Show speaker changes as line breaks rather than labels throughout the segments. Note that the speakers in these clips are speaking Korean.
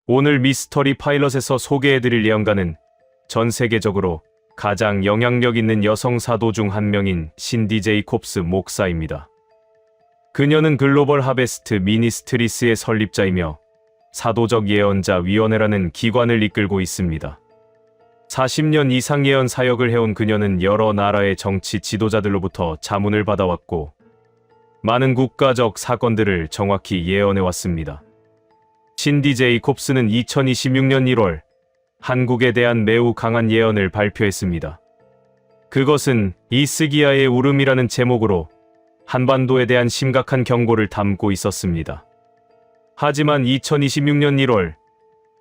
오늘 미스터리 파일럿에서 소개해드릴 예언가는 전 세계적으로 가장 영향력 있는 여성 사도 중 한 명인 신디 제이콥스 목사입니다. 그녀는 글로벌 하베스트 미니스트리스의 설립자이며 사도적 예언자 위원회라는 기관을 이끌고 있습니다. 40년 이상 예언 사역을 해온 그녀는 여러 나라의 정치 지도자들로부터 자문을 받아왔고 많은 국가적 사건들을 정확히 예언해왔습니다. 신디 제이콥스는 2026년 1월 한국에 대한 매우 강한 예언을 발표했습니다. 그것은 이스기야의 울음이라는 제목으로 한반도에 대한 심각한 경고를 담고 있었습니다. 하지만 2026년 1월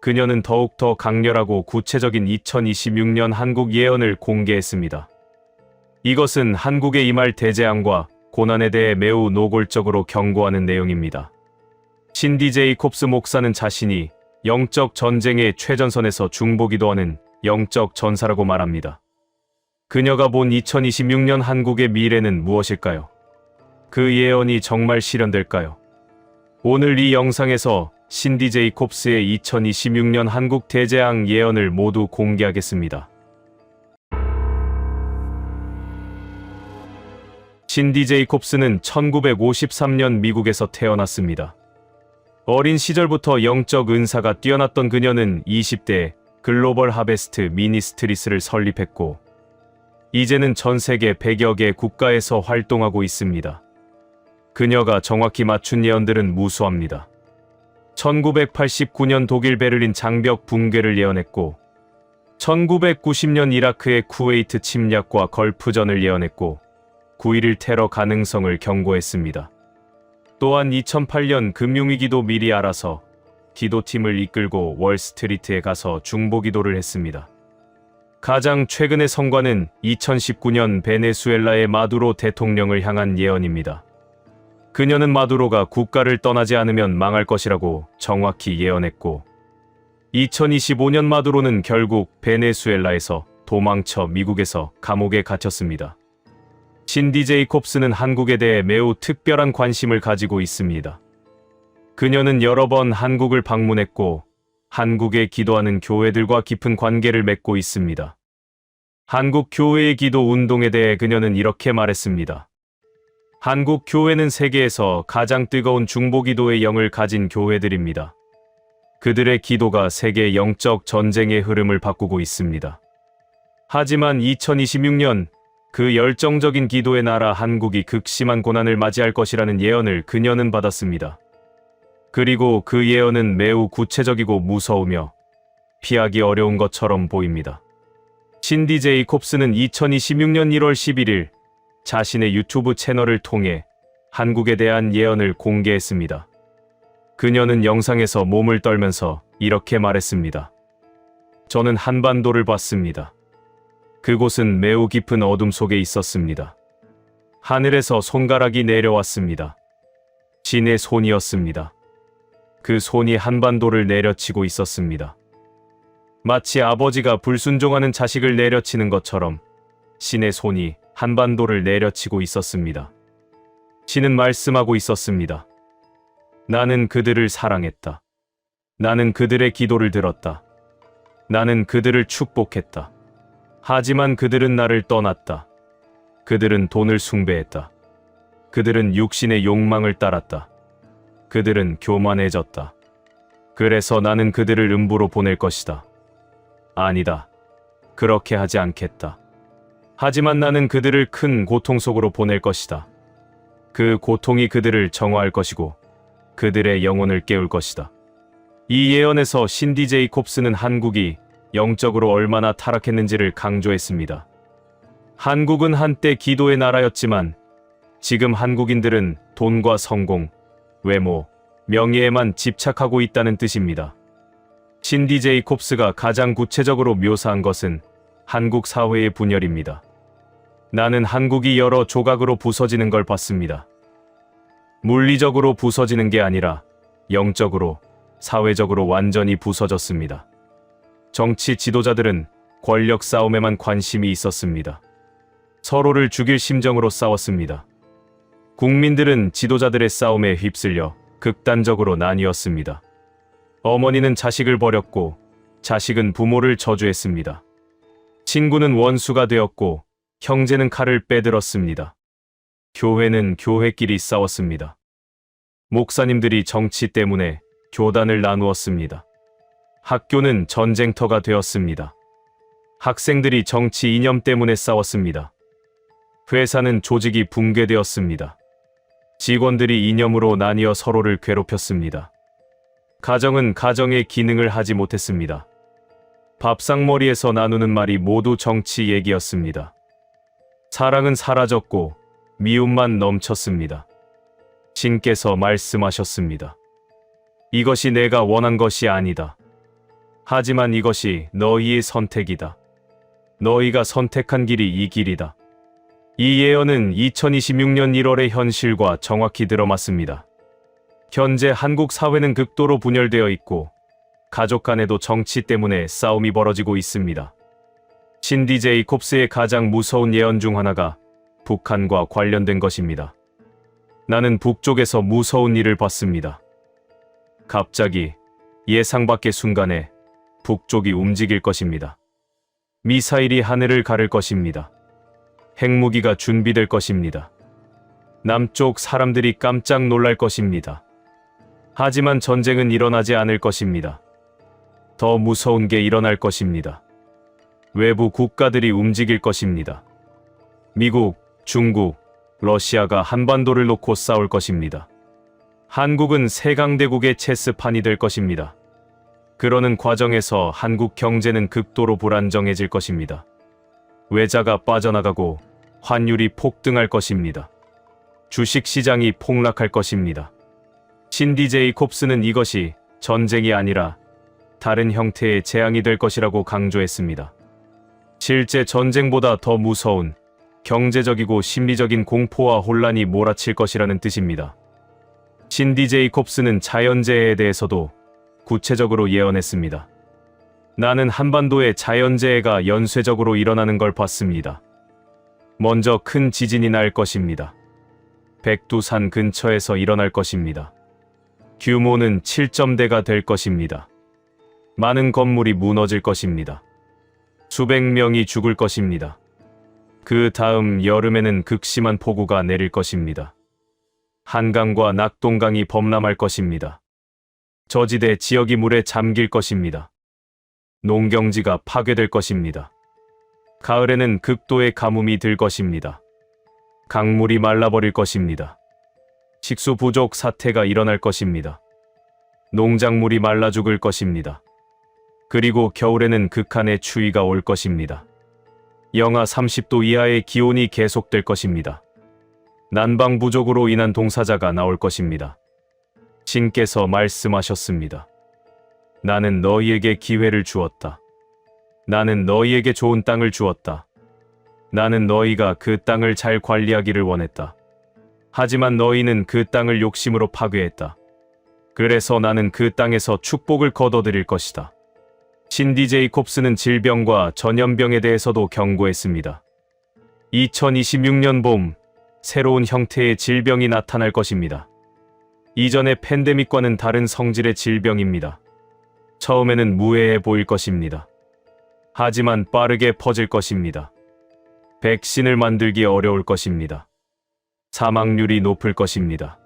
그녀는 더욱더 강렬하고 구체적인 2026년 한국 예언을 공개했습니다. 이것은 한국에 임할 대재앙과 고난에 대해 매우 노골적으로 경고하는 내용입니다. 신디 제이콥스 목사는 자신이 영적 전쟁의 최전선에서 중보기도하는 영적 전사라고 말합니다. 그녀가 본 2026년 한국의 미래는 무엇일까요? 그 예언이 정말 실현될까요? 오늘 이 영상에서 신디 제이콥스의 2026년 한국 대재앙 예언을 모두 공개하겠습니다. 신디 제이콥스는 1953년 미국에서 태어났습니다. 어린 시절부터 영적 은사가 뛰어났던 그녀는 20대에 글로벌 하베스트 미니스트리스를 설립했고 이제는 전 세계 100여 개 국가에서 활동하고 있습니다. 그녀가 정확히 맞춘 예언들은 무수합니다. 1989년 독일 베를린 장벽 붕괴를 예언했고 1990년 이라크의 쿠웨이트 침략과 걸프전을 예언했고 9.11 테러 가능성을 경고했습니다. 또한 2008년 금융위기도 미리 알아서 기도팀을 이끌고 월스트리트에 가서 중보기도를 했습니다. 가장 최근의 성과는 2019년 베네수엘라의 마두로 대통령을 향한 예언입니다. 그녀는 마두로가 국가를 떠나지 않으면 망할 것이라고 정확히 예언했고 2025년 마두로는 결국 베네수엘라에서 도망쳐 미국에서 감옥에 갇혔습니다. 신디 제이콥스는 한국에 대해 매우 특별한 관심을 가지고 있습니다. 그녀는 여러 번 한국을 방문했고 한국에 기도하는 교회들과 깊은 관계를 맺고 있습니다. 한국 교회의 기도 운동에 대해 그녀는 이렇게 말했습니다. 한국 교회는 세계에서 가장 뜨거운 중보기도의 영을 가진 교회들입니다. 그들의 기도가 세계 영적 전쟁의 흐름을 바꾸고 있습니다. 하지만 2026년 그 열정적인 기도의 나라 한국이 극심한 고난을 맞이할 것이라는 예언을 그녀는 받았습니다. 그리고 그 예언은 매우 구체적이고 무서우며 피하기 어려운 것처럼 보입니다. 신디 제이콥스는 2026년 1월 11일 자신의 유튜브 채널을 통해 한국에 대한 예언을 공개했습니다. 그녀는 영상에서 몸을 떨면서 이렇게 말했습니다. 저는 한반도를 봤습니다. 그곳은 매우 깊은 어둠 속에 있었습니다. 하늘에서 손가락이 내려왔습니다. 신의 손이었습니다. 그 손이 한반도를 내려치고 있었습니다. 마치 아버지가 불순종하는 자식을 내려치는 것처럼 신의 손이 한반도를 내려치고 있었습니다. 신은 말씀하고 있었습니다. 나는 그들을 사랑했다. 나는 그들의 기도를 들었다. 나는 그들을 축복했다. 하지만 그들은 나를 떠났다. 그들은 돈을 숭배했다. 그들은 육신의 욕망을 따랐다. 그들은 교만해졌다. 그래서 나는 그들을 음부로 보낼 것이다. 아니다. 그렇게 하지 않겠다. 하지만 나는 그들을 큰 고통 속으로 보낼 것이다. 그 고통이 그들을 정화할 것이고 그들의 영혼을 깨울 것이다. 이 예언에서 신디 제이콥스는 한국이 영적으로 얼마나 타락했는지를 강조했습니다. 한국은 한때 기도의 나라였지만 지금 한국인들은 돈과 성공, 외모, 명예에만 집착하고 있다는 뜻입니다. 신디 제이콥스가 가장 구체적으로 묘사한 것은 한국 사회의 분열입니다. 나는 한국이 여러 조각으로 부서지는 걸 봤습니다. 물리적으로 부서지는 게 아니라 영적으로, 사회적으로 완전히 부서졌습니다. 정치 지도자들은 권력 싸움에만 관심이 있었습니다. 서로를 죽일 심정으로 싸웠습니다. 국민들은 지도자들의 싸움에 휩쓸려 극단적으로 나뉘었습니다. 어머니는 자식을 버렸고 자식은 부모를 저주했습니다. 친구는 원수가 되었고 형제는 칼을 빼들었습니다. 교회는 교회끼리 싸웠습니다. 목사님들이 정치 때문에 교단을 나누었습니다. 학교는 전쟁터가 되었습니다. 학생들이 정치 이념 때문에 싸웠습니다. 회사는 조직이 붕괴되었습니다. 직원들이 이념으로 나뉘어 서로를 괴롭혔습니다. 가정은 가정의 기능을 하지 못했습니다. 밥상머리에서 나누는 말이 모두 정치 얘기였습니다. 사랑은 사라졌고 미움만 넘쳤습니다. 신께서 말씀하셨습니다. 이것이 내가 원한 것이 아니다. 하지만 이것이 너희의 선택이다. 너희가 선택한 길이 이 길이다. 이 예언은 2026년 1월의 현실과 정확히 들어맞습니다. 현재 한국 사회는 극도로 분열되어 있고 가족 간에도 정치 때문에 싸움이 벌어지고 있습니다. 신디 제이콥스의 가장 무서운 예언 중 하나가 북한과 관련된 것입니다. 나는 북쪽에서 무서운 일을 봤습니다. 갑자기 예상 밖의 순간에 북쪽이 움직일 것입니다. 미사일이 하늘을 가를 것입니다. 핵무기가 준비될 것입니다. 남쪽 사람들이 깜짝 놀랄 것입니다. 하지만 전쟁은 일어나지 않을 것입니다. 더 무서운 게 일어날 것입니다. 외부 국가들이 움직일 것입니다. 미국, 중국, 러시아가 한반도를 놓고 싸울 것입니다. 한국은 세강대국의 체스판이 될 것입니다. 그러는 과정에서 한국 경제는 극도로 불안정해질 것입니다. 외자가 빠져나가고 환율이 폭등할 것입니다. 주식시장이 폭락할 것입니다. 신디 제이콥스는 이것이 전쟁이 아니라 다른 형태의 재앙이 될 것이라고 강조했습니다. 실제 전쟁보다 더 무서운 경제적이고 심리적인 공포와 혼란이 몰아칠 것이라는 뜻입니다. 신디 제이콥스는 자연재해에 대해서도 구체적으로 예언했습니다. 나는 한반도에 자연재해가 연쇄적으로 일어나는 걸 봤습니다. 먼저 큰 지진이 날 것입니다. 백두산 근처에서 일어날 것입니다. 규모는 7점대가 될 것입니다. 많은 건물이 무너질 것입니다. 수백 명이 죽을 것입니다. 그 다음 여름에는 극심한 폭우가 내릴 것입니다. 한강과 낙동강이 범람할 것입니다. 저지대 지역이 물에 잠길 것입니다. 농경지가 파괴될 것입니다. 가을에는 극도의 가뭄이 들 것입니다. 강물이 말라버릴 것입니다. 식수 부족 사태가 일어날 것입니다. 농작물이 말라 죽을 것입니다. 그리고 겨울에는 극한의 추위가 올 것입니다. 영하 30도 이하의 기온이 계속될 것입니다. 난방 부족으로 인한 동사자가 나올 것입니다. 신께서 말씀하셨습니다. 나는 너희에게 기회를 주었다. 나는 너희에게 좋은 땅을 주었다. 나는 너희가 그 땅을 잘 관리하기를 원했다. 하지만 너희는 그 땅을 욕심으로 파괴했다. 그래서 나는 그 땅에서 축복을 거둬들일 것이다. 신디 제이콥스는 질병과 전염병에 대해서도 경고했습니다. 2026년 봄, 새로운 형태의 질병이 나타날 것입니다. 이전의 팬데믹과는 다른 성질의 질병입니다. 처음에는 무해해 보일 것입니다. 하지만 빠르게 퍼질 것입니다. 백신을 만들기 어려울 것입니다. 사망률이 높을 것입니다.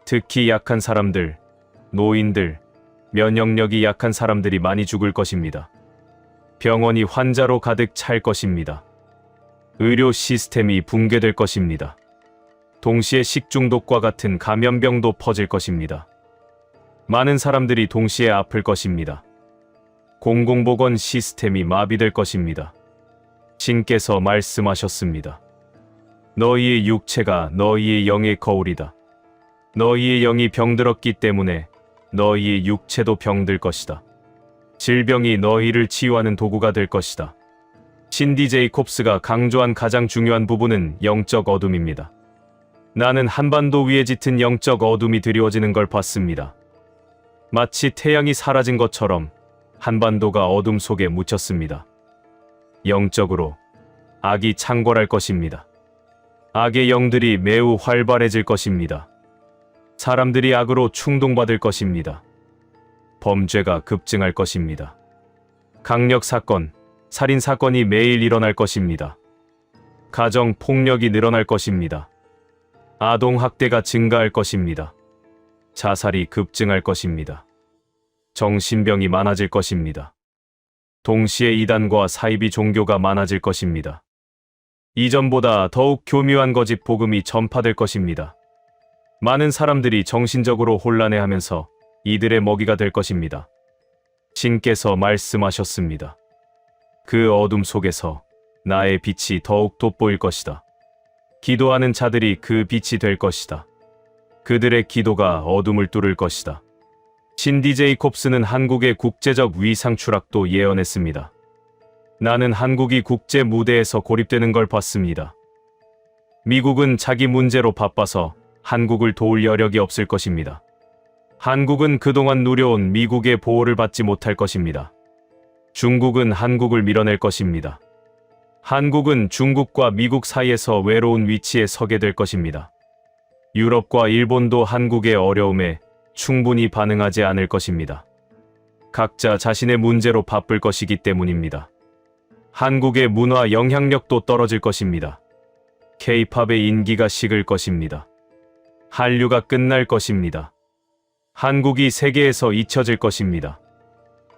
특히 약한 사람들, 노인들, 면역력이 약한 사람들이 많이 죽을 것입니다. 병원이 환자로 가득 찰 것입니다. 의료 시스템이 붕괴될 것입니다. 동시에 식중독과 같은 감염병도 퍼질 것입니다. 많은 사람들이 동시에 아플 것입니다. 공공보건 시스템이 마비될 것입니다. 신께서 말씀하셨습니다. 너희의 육체가 너희의 영의 거울이다. 너희의 영이 병들었기 때문에 너희의 육체도 병들 것이다. 질병이 너희를 치유하는 도구가 될 것이다. 신디 제이콥스가 강조한 가장 중요한 부분은 영적 어둠입니다. 나는 한반도 위에 짙은 영적 어둠이 드리워지는 걸 봤습니다. 마치 태양이 사라진 것처럼 한반도가 어둠 속에 묻혔습니다. 영적으로 악이 창궐할 것입니다. 악의 영들이 매우 활발해질 것입니다. 사람들이 악으로 충동받을 것입니다. 범죄가 급증할 것입니다. 강력 사건, 살인 사건이 매일 일어날 것입니다. 가정 폭력이 늘어날 것입니다. 아동 학대가 증가할 것입니다. 자살이 급증할 것입니다. 정신병이 많아질 것입니다. 동시에 이단과 사이비 종교가 많아질 것입니다. 이전보다 더욱 교묘한 거짓 복음이 전파될 것입니다. 많은 사람들이 정신적으로 혼란해하면서 이들의 먹이가 될 것입니다. 신께서 말씀하셨습니다. 그 어둠 속에서 나의 빛이 더욱 돋보일 것이다. 기도하는 자들이 그 빛이 될 것이다. 그들의 기도가 어둠을 뚫을 것이다. 신디 제이콥스는 한국의 국제적 위상 추락도 예언했습니다. 나는 한국이 국제 무대에서 고립되는 걸 봤습니다. 미국은 자기 문제로 바빠서 한국을 도울 여력이 없을 것입니다. 한국은 그동안 누려온 미국의 보호를 받지 못할 것입니다. 중국은 한국을 밀어낼 것입니다. 한국은 중국과 미국 사이에서 외로운 위치에 서게 될 것입니다. 유럽과 일본도 한국의 어려움에 충분히 반응하지 않을 것입니다. 각자 자신의 문제로 바쁠 것이기 때문입니다. 한국의 문화 영향력도 떨어질 것입니다. K-팝의 인기가 식을 것입니다. 한류가 끝날 것입니다. 한국이 세계에서 잊혀질 것입니다.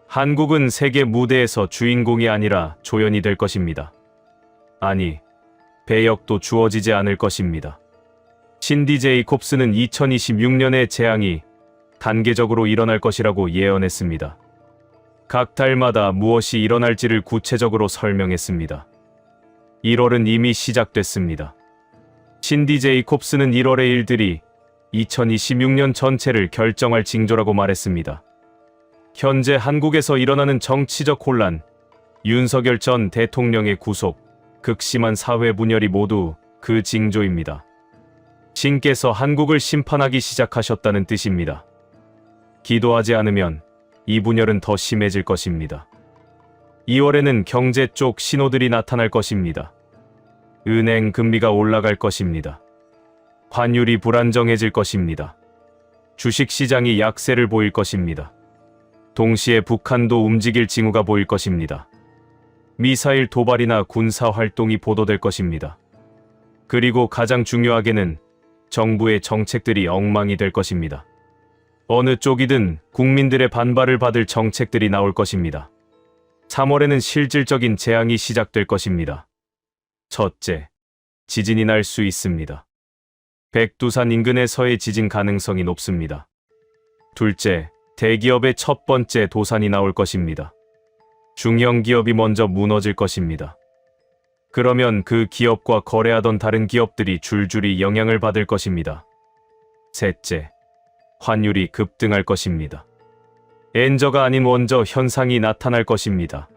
한국은 세계 무대에서 주인공이 아니라 조연이 될 것입니다. 아니, 배역도 주어지지 않을 것입니다. 신디 제이콥스는 2026년의 재앙이 단계적으로 일어날 것이라고 예언했습니다. 각 달마다 무엇이 일어날지를 구체적으로 설명했습니다. 1월은 이미 시작됐습니다. 신디 제이콥스는 1월의 일들이 2026년 전체를 결정할 징조라고 말했습니다. 현재 한국에서 일어나는 정치적 혼란, 윤석열 전 대통령의 구속, 극심한 사회 분열이 모두 그 징조입니다. 신께서 한국을 심판하기 시작하셨다는 뜻입니다. 기도하지 않으면 이 분열은 더 심해질 것입니다. 2월에는 경제 쪽 신호들이 나타날 것입니다. 은행 금리가 올라갈 것입니다. 환율이 불안정해질 것입니다. 주식시장이 약세를 보일 것입니다. 동시에 북한도 움직일 징후가 보일 것입니다. 미사일 도발이나 군사 활동이 보도될 것입니다. 그리고 가장 중요하게는 정부의 정책들이 엉망이 될 것입니다. 어느 쪽이든 국민들의 반발을 받을 정책들이 나올 것입니다. 3월에는 실질적인 재앙이 시작될 것입니다. 첫째, 지진이 날 수 있습니다. 백두산 인근에서의 지진 가능성이 높습니다. 둘째, 대기업의 첫 번째 도산이 나올 것입니다. 중형 기업이 먼저 무너질 것입니다. 그러면 그 기업과 거래하던 다른 기업들이 줄줄이 영향을 받을 것입니다. 셋째, 환율이 급등할 것입니다. 엔저가 아닌 원저 현상이 나타날 것입니다.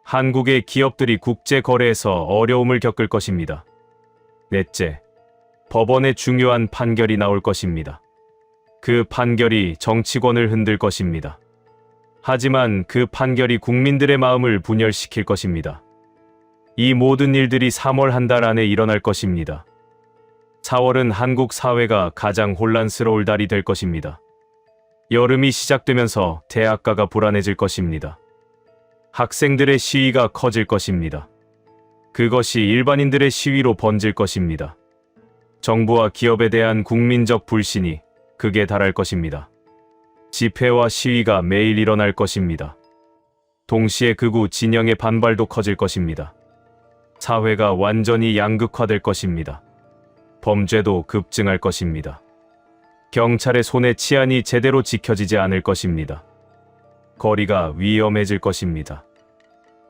한국의 기업들이 국제 거래에서 어려움을 겪을 것입니다. 넷째, 법원의 중요한 판결이 나올 것입니다. 그 판결이 정치권을 흔들 것입니다. 하지만 그 판결이 국민들의 마음을 분열시킬 것입니다. 이 모든 일들이 3월 한 달 안에 일어날 것입니다. 4월은 한국 사회가 가장 혼란스러울 달이 될 것입니다. 여름이 시작되면서 대학가가 불안해질 것입니다. 학생들의 시위가 커질 것입니다. 그것이 일반인들의 시위로 번질 것입니다. 정부와 기업에 대한 국민적 불신이 극에 달할 것입니다. 집회와 시위가 매일 일어날 것입니다. 동시에 극우 진영의 반발도 커질 것입니다. 사회가 완전히 양극화될 것입니다. 범죄도 급증할 것입니다. 경찰의 손에 치안이 제대로 지켜지지 않을 것입니다. 거리가 위험해질 것입니다.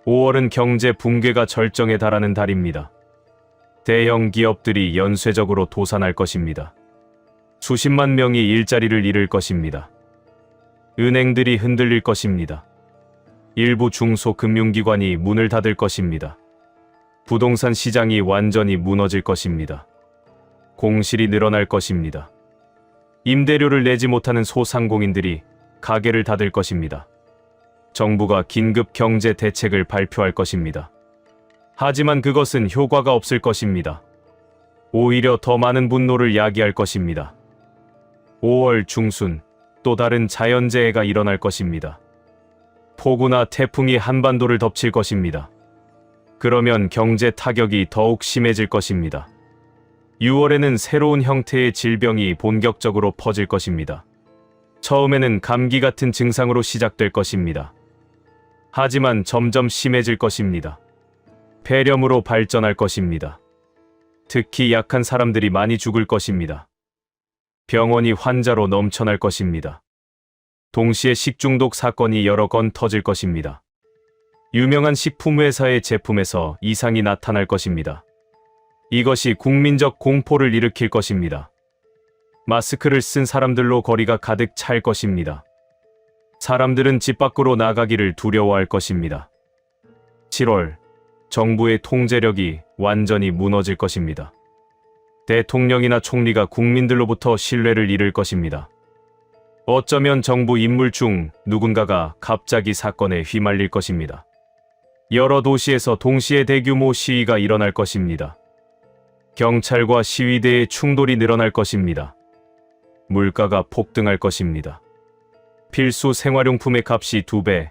5월은 경제 붕괴가 절정에 달하는 달입니다. 대형 기업들이 연쇄적으로 도산할 것입니다. 수십만 명이 일자리를 잃을 것입니다. 은행들이 흔들릴 것입니다. 일부 중소금융기관이 문을 닫을 것입니다. 부동산 시장이 완전히 무너질 것입니다. 공실이 늘어날 것입니다. 임대료를 내지 못하는 소상공인들이 가게를 닫을 것입니다. 정부가 긴급 경제 대책을 발표할 것입니다. 하지만 그것은 효과가 없을 것입니다. 오히려 더 많은 분노를 야기할 것입니다. 5월 중순, 또 다른 자연재해가 일어날 것입니다. 폭우나 태풍이 한반도를 덮칠 것입니다. 그러면 경제 타격이 더욱 심해질 것입니다. 6월에는 새로운 형태의 질병이 본격적으로 퍼질 것입니다. 처음에는 감기 같은 증상으로 시작될 것입니다. 하지만 점점 심해질 것입니다. 폐렴으로 발전할 것입니다. 특히 약한 사람들이 많이 죽을 것입니다. 병원이 환자로 넘쳐날 것입니다. 동시에 식중독 사건이 여러 건 터질 것입니다. 유명한 식품회사의 제품에서 이상이 나타날 것입니다. 이것이 국민적 공포를 일으킬 것입니다. 마스크를 쓴 사람들로 거리가 가득 찰 것입니다. 사람들은 집 밖으로 나가기를 두려워할 것입니다. 7월, 정부의 통제력이 완전히 무너질 것입니다. 대통령이나 총리가 국민들로부터 신뢰를 잃을 것입니다. 어쩌면 정부 인물 중 누군가가 갑자기 사건에 휘말릴 것입니다. 여러 도시에서 동시에 대규모 시위가 일어날 것입니다. 경찰과 시위대의 충돌이 늘어날 것입니다. 물가가 폭등할 것입니다. 필수 생활용품의 값이 2배,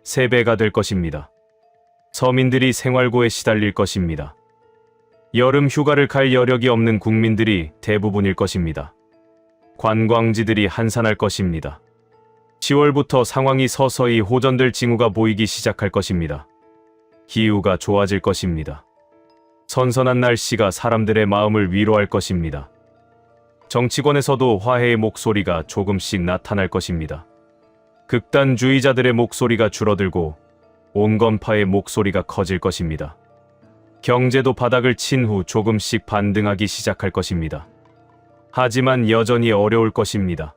3배가 될 것입니다. 서민들이 생활고에 시달릴 것입니다. 여름 휴가를 갈 여력이 없는 국민들이 대부분일 것입니다. 관광지들이 한산할 것입니다. 10월부터 상황이 서서히 호전될 징후가 보이기 시작할 것입니다. 기후가 좋아질 것입니다. 선선한 날씨가 사람들의 마음을 위로할 것입니다. 정치권에서도 화해의 목소리가 조금씩 나타날 것입니다. 극단주의자들의 목소리가 줄어들고 온건파의 목소리가 커질 것입니다. 경제도 바닥을 친 후 조금씩 반등하기 시작할 것입니다. 하지만 여전히 어려울 것입니다.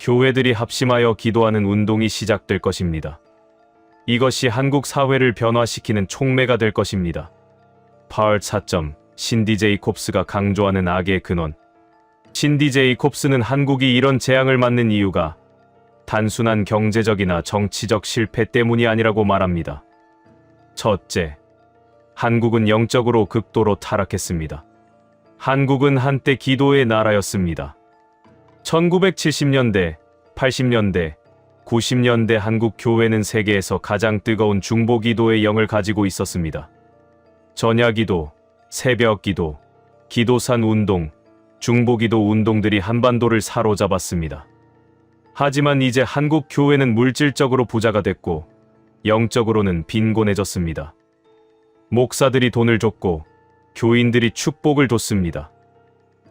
교회들이 합심하여 기도하는 운동이 시작될 것입니다. 이것이 한국 사회를 변화시키는 촉매가 될 것입니다. 파월 4점, 신디 제이콥스가 강조하는 악의 근원. 신디 제이콥스는 한국이 이런 재앙을 맞는 이유가 단순한 경제적이나 정치적 실패 때문이 아니라고 말합니다. 첫째, 한국은 영적으로 극도로 타락했습니다. 한국은 한때 기도의 나라였습니다. 1970년대, 80년대, 90년대 한국 교회는 세계에서 가장 뜨거운 중보 기도의 영을 가지고 있었습니다. 전야기도, 새벽기도, 기도산 운동, 중보기도 운동들이 한반도를 사로잡았습니다. 하지만 이제 한국 교회는 물질적으로 부자가 됐고 영적으로는 빈곤해졌습니다. 목사들이 돈을 줬고 교인들이 축복을 줬습니다.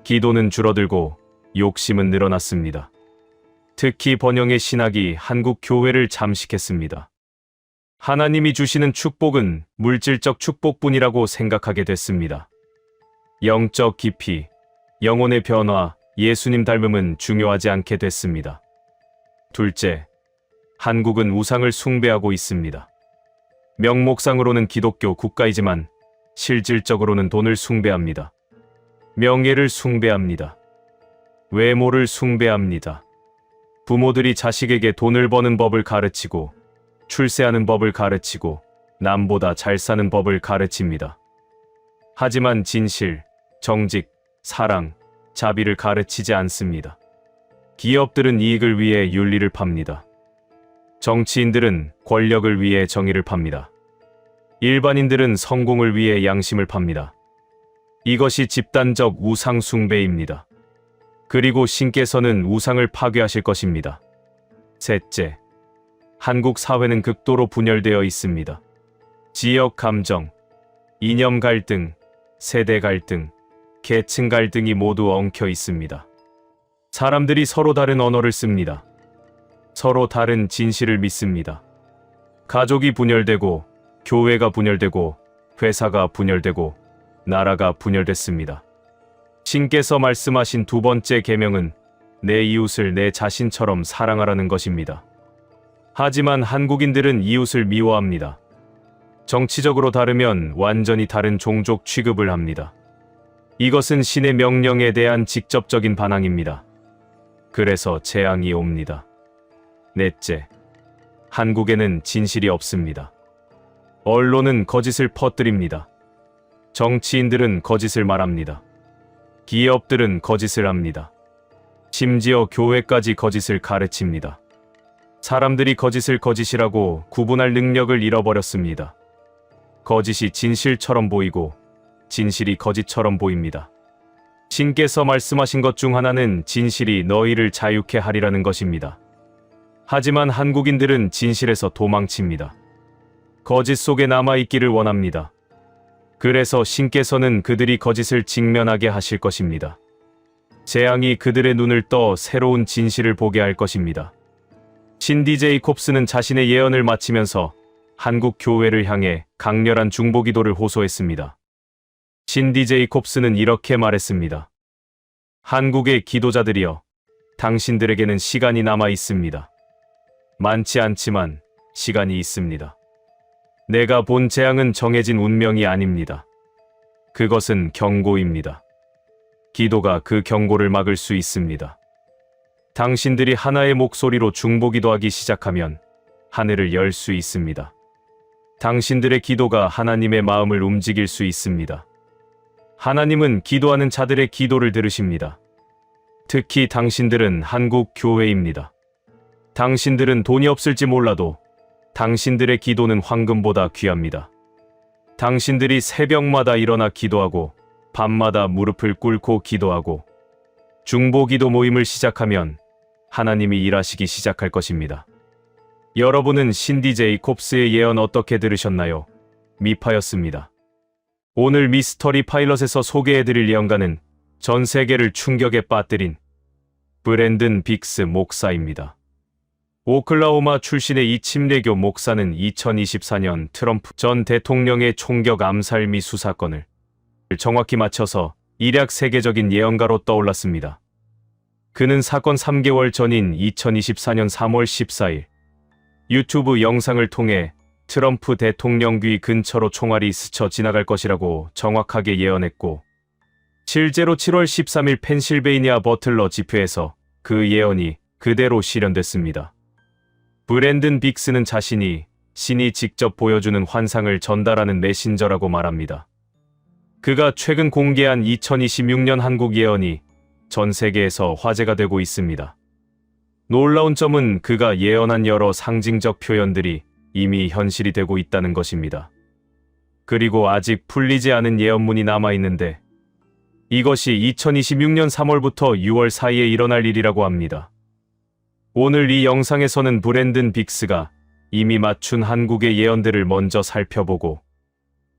기도는 줄어들고 욕심은 늘어났습니다. 특히 번영의 신학이 한국 교회를 잠식했습니다. 하나님이 주시는 축복은 물질적 축복뿐이라고 생각하게 됐습니다. 영적 깊이, 영혼의 변화, 예수님 닮음은 중요하지 않게 됐습니다. 둘째, 한국은 우상을 숭배하고 있습니다. 명목상으로는 기독교 국가이지만 실질적으로는 돈을 숭배합니다. 명예를 숭배합니다. 외모를 숭배합니다. 부모들이 자식에게 돈을 버는 법을 가르치고 출세하는 법을 가르치고 남보다 잘 사는 법을 가르칩니다. 하지만 진실, 정직, 사랑, 자비를 가르치지 않습니다. 기업들은 이익을 위해 윤리를 팝니다. 정치인들은 권력을 위해 정의를 팝니다. 일반인들은 성공을 위해 양심을 팝니다. 이것이 집단적 우상 숭배입니다. 그리고 신께서는 우상을 파괴하실 것입니다. 셋째, 한국 사회는 극도로 분열되어 있습니다. 지역 감정, 이념 갈등, 세대 갈등, 계층 갈등이 모두 엉켜 있습니다. 사람들이 서로 다른 언어를 씁니다. 서로 다른 진실을 믿습니다. 가족이 분열되고, 교회가 분열되고, 회사가 분열되고, 나라가 분열됐습니다. 신께서 말씀하신 두 번째 계명은 내 이웃을 내 자신처럼 사랑하라는 것입니다. 하지만 한국인들은 이웃을 미워합니다. 정치적으로 다르면 완전히 다른 종족 취급을 합니다. 이것은 신의 명령에 대한 직접적인 반항입니다. 그래서 재앙이 옵니다. 넷째, 한국에는 진실이 없습니다. 언론은 거짓을 퍼뜨립니다. 정치인들은 거짓을 말합니다. 기업들은 거짓을 합니다. 심지어 교회까지 거짓을 가르칩니다. 사람들이 거짓을 거짓이라고 구분할 능력을 잃어버렸습니다. 거짓이 진실처럼 보이고 진실이 거짓처럼 보입니다. 신께서 말씀하신 것 중 하나는 진실이 너희를 자유케 하리라는 것입니다. 하지만 한국인들은 진실에서 도망칩니다. 거짓 속에 남아있기를 원합니다. 그래서 신께서는 그들이 거짓을 직면하게 하실 것입니다. 재앙이 그들의 눈을 떠 새로운 진실을 보게 할 것입니다. 신디 제이콥스는 자신의 예언을 마치면서 한국 교회를 향해 강렬한 중보기도를 호소했습니다. 신디 제이콥스는 이렇게 말했습니다. 한국의 기도자들이여, 당신들에게는 시간이 남아 있습니다. 많지 않지만 시간이 있습니다. 내가 본 재앙은 정해진 운명이 아닙니다. 그것은 경고입니다. 기도가 그 경고를 막을 수 있습니다. 당신들이 하나의 목소리로 중보기도하기 시작하면 하늘을 열 수 있습니다. 당신들의 기도가 하나님의 마음을 움직일 수 있습니다. 하나님은 기도하는 자들의 기도를 들으십니다. 특히 당신들은 한국 교회입니다. 당신들은 돈이 없을지 몰라도 당신들의 기도는 황금보다 귀합니다. 당신들이 새벽마다 일어나 기도하고 밤마다 무릎을 꿇고 기도하고 중보기도 모임을 시작하면 하나님이 일하시기 시작할 것입니다. 여러분은 신디 제이콥스의 예언 어떻게 들으셨나요? 미파였습니다. 오늘 미스터리 파일럿에서 소개해드릴 예언가는 전 세계를 충격에 빠뜨린 브랜든 빅스 목사입니다. 오클라호마 출신의 이 침례교 목사는 2024년 트럼프 전 대통령의 총격 암살 미수 사건을 정확히 맞춰서 일약 세계적인 예언가로 떠올랐습니다. 그는 사건 3개월 전인 2024년 3월 14일 유튜브 영상을 통해 트럼프 대통령 귀 근처로 총알이 스쳐 지나갈 것이라고 정확하게 예언했고, 실제로 7월 13일 펜실베이니아 버틀러 집회에서 그 예언이 그대로 실현됐습니다. 브랜든 빅스는 자신이 신이 직접 보여주는 환상을 전달하는 메신저라고 말합니다. 그가 최근 공개한 2026년 한국 예언이 전 세계에서 화제가 되고 있습니다. 놀라운 점은 그가 예언한 여러 상징적 표현들이 이미 현실이 되고 있다는 것입니다. 그리고 아직 풀리지 않은 예언문이 남아있는데 이것이 2026년 3월부터 6월 사이에 일어날 일이라고 합니다. 오늘 이 영상에서는 브랜든 빅스가 이미 맞춘 한국의 예언들을 먼저 살펴보고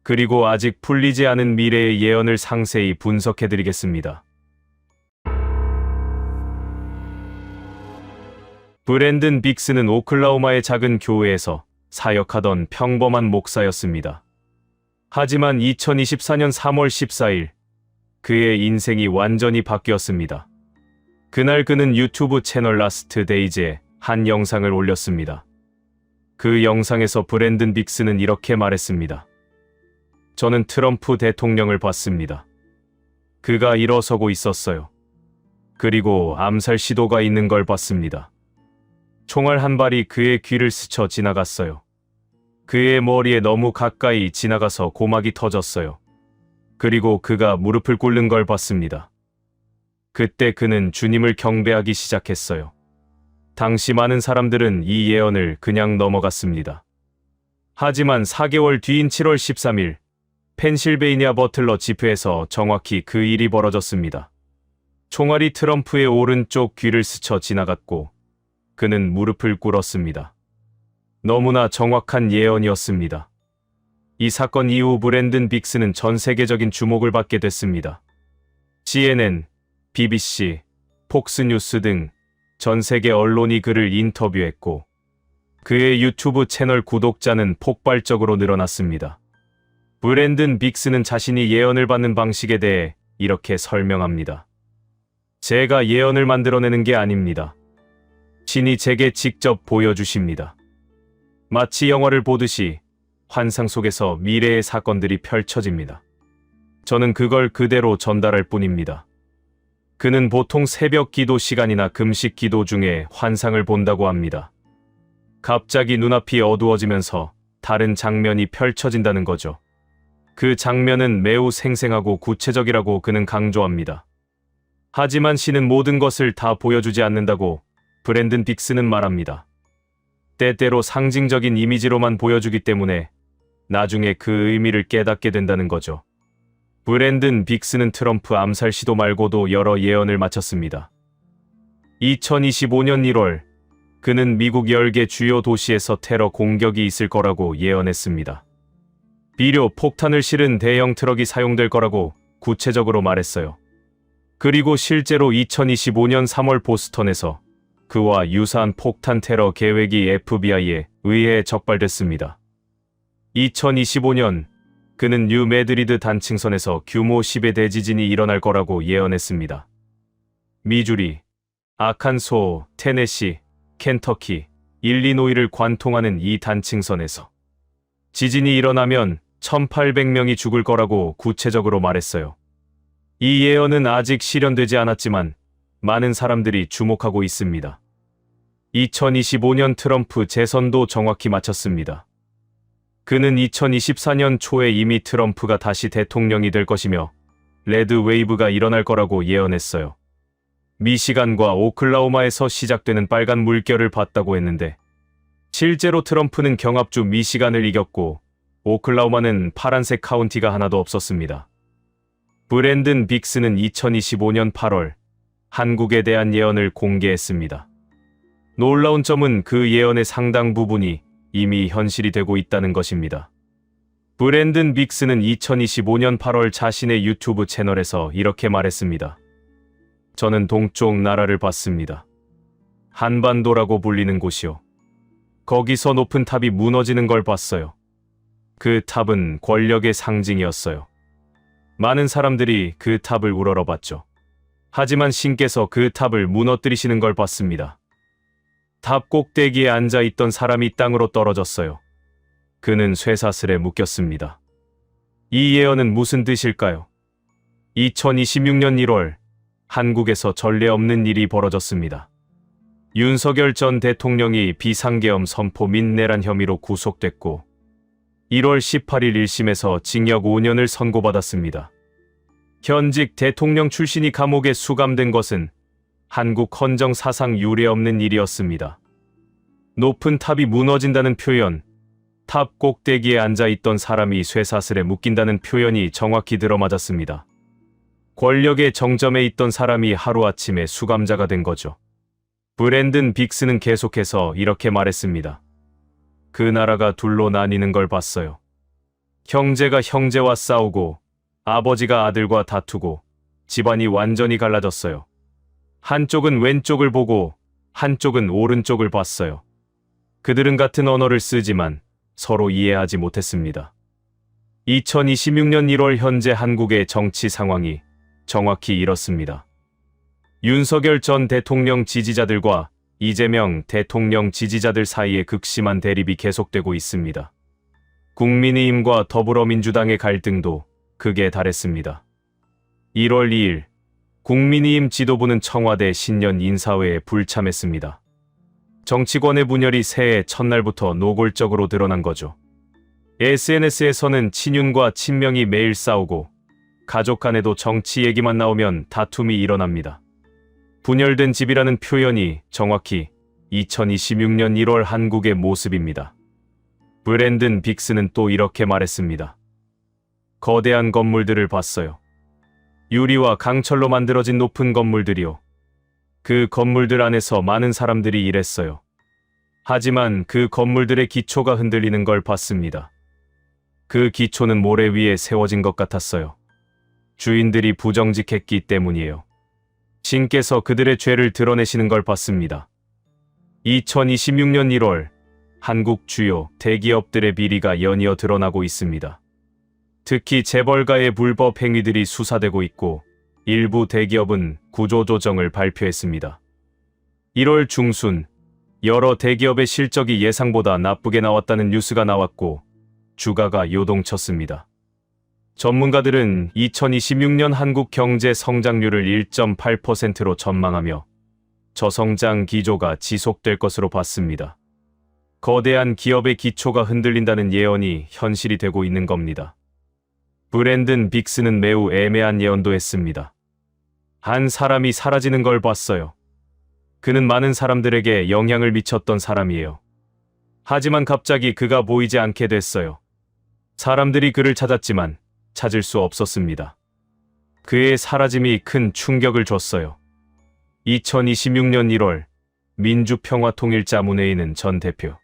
그리고 아직 풀리지 않은 미래의 예언을 상세히 분석해드리겠습니다. 브랜든 빅스는 오클라호마의 작은 교회에서 사역하던 평범한 목사였습니다. 하지만 2024년 3월 14일 그의 인생이 완전히 바뀌었습니다. 그날 그는 유튜브 채널 라스트 데이즈에 한 영상을 올렸습니다. 그 영상에서 브랜든 빅스는 이렇게 말했습니다. 저는 트럼프 대통령을 봤습니다. 그가 일어서고 있었어요. 그리고 암살 시도가 있는 걸 봤습니다. 총알 한 발이 그의 귀를 스쳐 지나갔어요. 그의 머리에 너무 가까이 지나가서 고막이 터졌어요. 그리고 그가 무릎을 꿇는 걸 봤습니다. 그때 그는 주님을 경배하기 시작했어요. 당시 많은 사람들은 이 예언을 그냥 넘어갔습니다. 하지만 4개월 뒤인 7월 13일 펜실베이니아 버틀러 집회에서 정확히 그 일이 벌어졌습니다. 총알이 트럼프의 오른쪽 귀를 스쳐 지나갔고 그는 무릎을 꿇었습니다. 너무나 정확한 예언이었습니다. 이 사건 이후 브랜든 빅스는 전 세계적인 주목을 받게 됐습니다. CNN, BBC, 폭스뉴스 등 전 세계 언론이 그를 인터뷰했고 그의 유튜브 채널 구독자는 폭발적으로 늘어났습니다. 브랜든 빅스는 자신이 예언을 받는 방식에 대해 이렇게 설명합니다. 제가 예언을 만들어내는 게 아닙니다. 신이 제게 직접 보여주십니다. 마치 영화를 보듯이 환상 속에서 미래의 사건들이 펼쳐집니다. 저는 그걸 그대로 전달할 뿐입니다. 그는 보통 새벽 기도 시간이나 금식 기도 중에 환상을 본다고 합니다. 갑자기 눈앞이 어두워지면서 다른 장면이 펼쳐진다는 거죠. 그 장면은 매우 생생하고 구체적이라고 그는 강조합니다. 하지만 신은 모든 것을 다 보여주지 않는다고 브랜든 빅스는 말합니다. 때때로 상징적인 이미지로만 보여주기 때문에 나중에 그 의미를 깨닫게 된다는 거죠. 브랜든 빅스는 트럼프 암살 시도 말고도 여러 예언을 마쳤습니다. 2025년 1월, 그는 미국 10개 주요 도시에서 테러 공격이 있을 거라고 예언했습니다. 비료, 폭탄을 실은 대형 트럭이 사용될 거라고 구체적으로 말했어요. 그리고 실제로 2025년 3월 보스턴에서 그와 유사한 폭탄 테러 계획이 FBI에 의해 적발됐습니다. 2025년, 그는 뉴 매드리드 단층선에서 규모 10의 대지진이 일어날 거라고 예언했습니다. 미주리, 아칸소, 테네시, 켄터키, 일리노이를 관통하는 이 단층선에서 지진이 일어나면 1,800명이 죽을 거라고 구체적으로 말했어요. 이 예언은 아직 실현되지 않았지만 많은 사람들이 주목하고 있습니다. 2025년 트럼프 재선도 정확히 마쳤습니다. 그는 2024년 초에 이미 트럼프가 다시 대통령이 될 것이며 레드 웨이브가 일어날 거라고 예언했어요. 미시간과 오클라호마에서 시작되는 빨간 물결을 봤다고 했는데 실제로 트럼프는 경합주 미시간을 이겼고 오클라호마는 파란색 카운티가 하나도 없었습니다. 브랜든 빅스는 2025년 8월 한국에 대한 예언을 공개했습니다. 놀라운 점은 그 예언의 상당 부분이 이미 현실이 되고 있다는 것입니다. 브랜든 빅스는 2025년 8월 자신의 유튜브 채널에서 이렇게 말했습니다. 저는 동쪽 나라를 봤습니다. 한반도라고 불리는 곳이요. 거기서 높은 탑이 무너지는 걸 봤어요. 그 탑은 권력의 상징이었어요. 많은 사람들이 그 탑을 우러러봤죠. 하지만 신께서 그 탑을 무너뜨리시는 걸 봤습니다. 탑 꼭대기에 앉아 있던 사람이 땅으로 떨어졌어요. 그는 쇠사슬에 묶였습니다. 이 예언은 무슨 뜻일까요? 2026년 1월, 한국에서 전례 없는 일이 벌어졌습니다. 윤석열 전 대통령이 비상계엄 선포 및 내란 혐의로 구속됐고 1월 18일 1심에서 징역 5년을 선고받았습니다. 현직 대통령 출신이 감옥에 수감된 것은 한국 헌정 사상 유례 없는 일이었습니다. 높은 탑이 무너진다는 표현, 탑 꼭대기에 앉아 있던 사람이 쇠사슬에 묶인다는 표현이 정확히 들어맞았습니다. 권력의 정점에 있던 사람이 하루아침에 수감자가 된 거죠. 브랜든 빅스는 계속해서 이렇게 말했습니다. 그 나라가 둘로 나뉘는 걸 봤어요. 형제가 형제와 싸우고 아버지가 아들과 다투고 집안이 완전히 갈라졌어요. 한쪽은 왼쪽을 보고 한쪽은 오른쪽을 봤어요. 그들은 같은 언어를 쓰지만 서로 이해하지 못했습니다. 2026년 1월 현재 한국의 정치 상황이 정확히 이렇습니다. 윤석열 전 대통령 지지자들과 이재명 대통령 지지자들 사이에 극심한 대립이 계속되고 있습니다. 국민의힘과 더불어민주당의 갈등도 극에 달했습니다. 1월 2일, 국민의힘 지도부는 청와대 신년 인사회에 불참했습니다. 정치권의 분열이 새해 첫날부터 노골적으로 드러난 거죠. SNS에서는 친윤과 친명이 매일 싸우고 가족 간에도 정치 얘기만 나오면 다툼이 일어납니다. 분열된 집이라는 표현이 정확히 2026년 1월 한국의 모습입니다. 브랜든 빅스는 또 이렇게 말했습니다. 거대한 건물들을 봤어요. 유리와 강철로 만들어진 높은 건물들이요. 그 건물들 안에서 많은 사람들이 일했어요. 하지만 그 건물들의 기초가 흔들리는 걸 봤습니다. 그 기초는 모래 위에 세워진 것 같았어요. 주인들이 부정직했기 때문이에요. 신께서 그들의 죄를 드러내시는 걸 봤습니다. 2026년 1월, 한국 주요 대기업들의 비리가 연이어 드러나고 있습니다. 특히 재벌가의 불법 행위들이 수사되고 있고 일부 대기업은 구조조정을 발표했습니다. 1월 중순, 여러 대기업의 실적이 예상보다 나쁘게 나왔다는 뉴스가 나왔고 주가가 요동쳤습니다. 전문가들은 2026년 한국 경제 성장률을 1.8%로 전망하며 저성장 기조가 지속될 것으로 봤습니다. 거대한 기업의 기초가 흔들린다는 예언이 현실이 되고 있는 겁니다. 브랜든 빅스는 매우 애매한 예언도 했습니다. 한 사람이 사라지는 걸 봤어요. 그는 많은 사람들에게 영향을 미쳤던 사람이에요. 하지만 갑자기 그가 보이지 않게 됐어요. 사람들이 그를 찾았지만 찾을 수 없었습니다. 그의 사라짐이 큰 충격을 줬어요. 2026년 1월 민주평화통일자문회의는 전 대표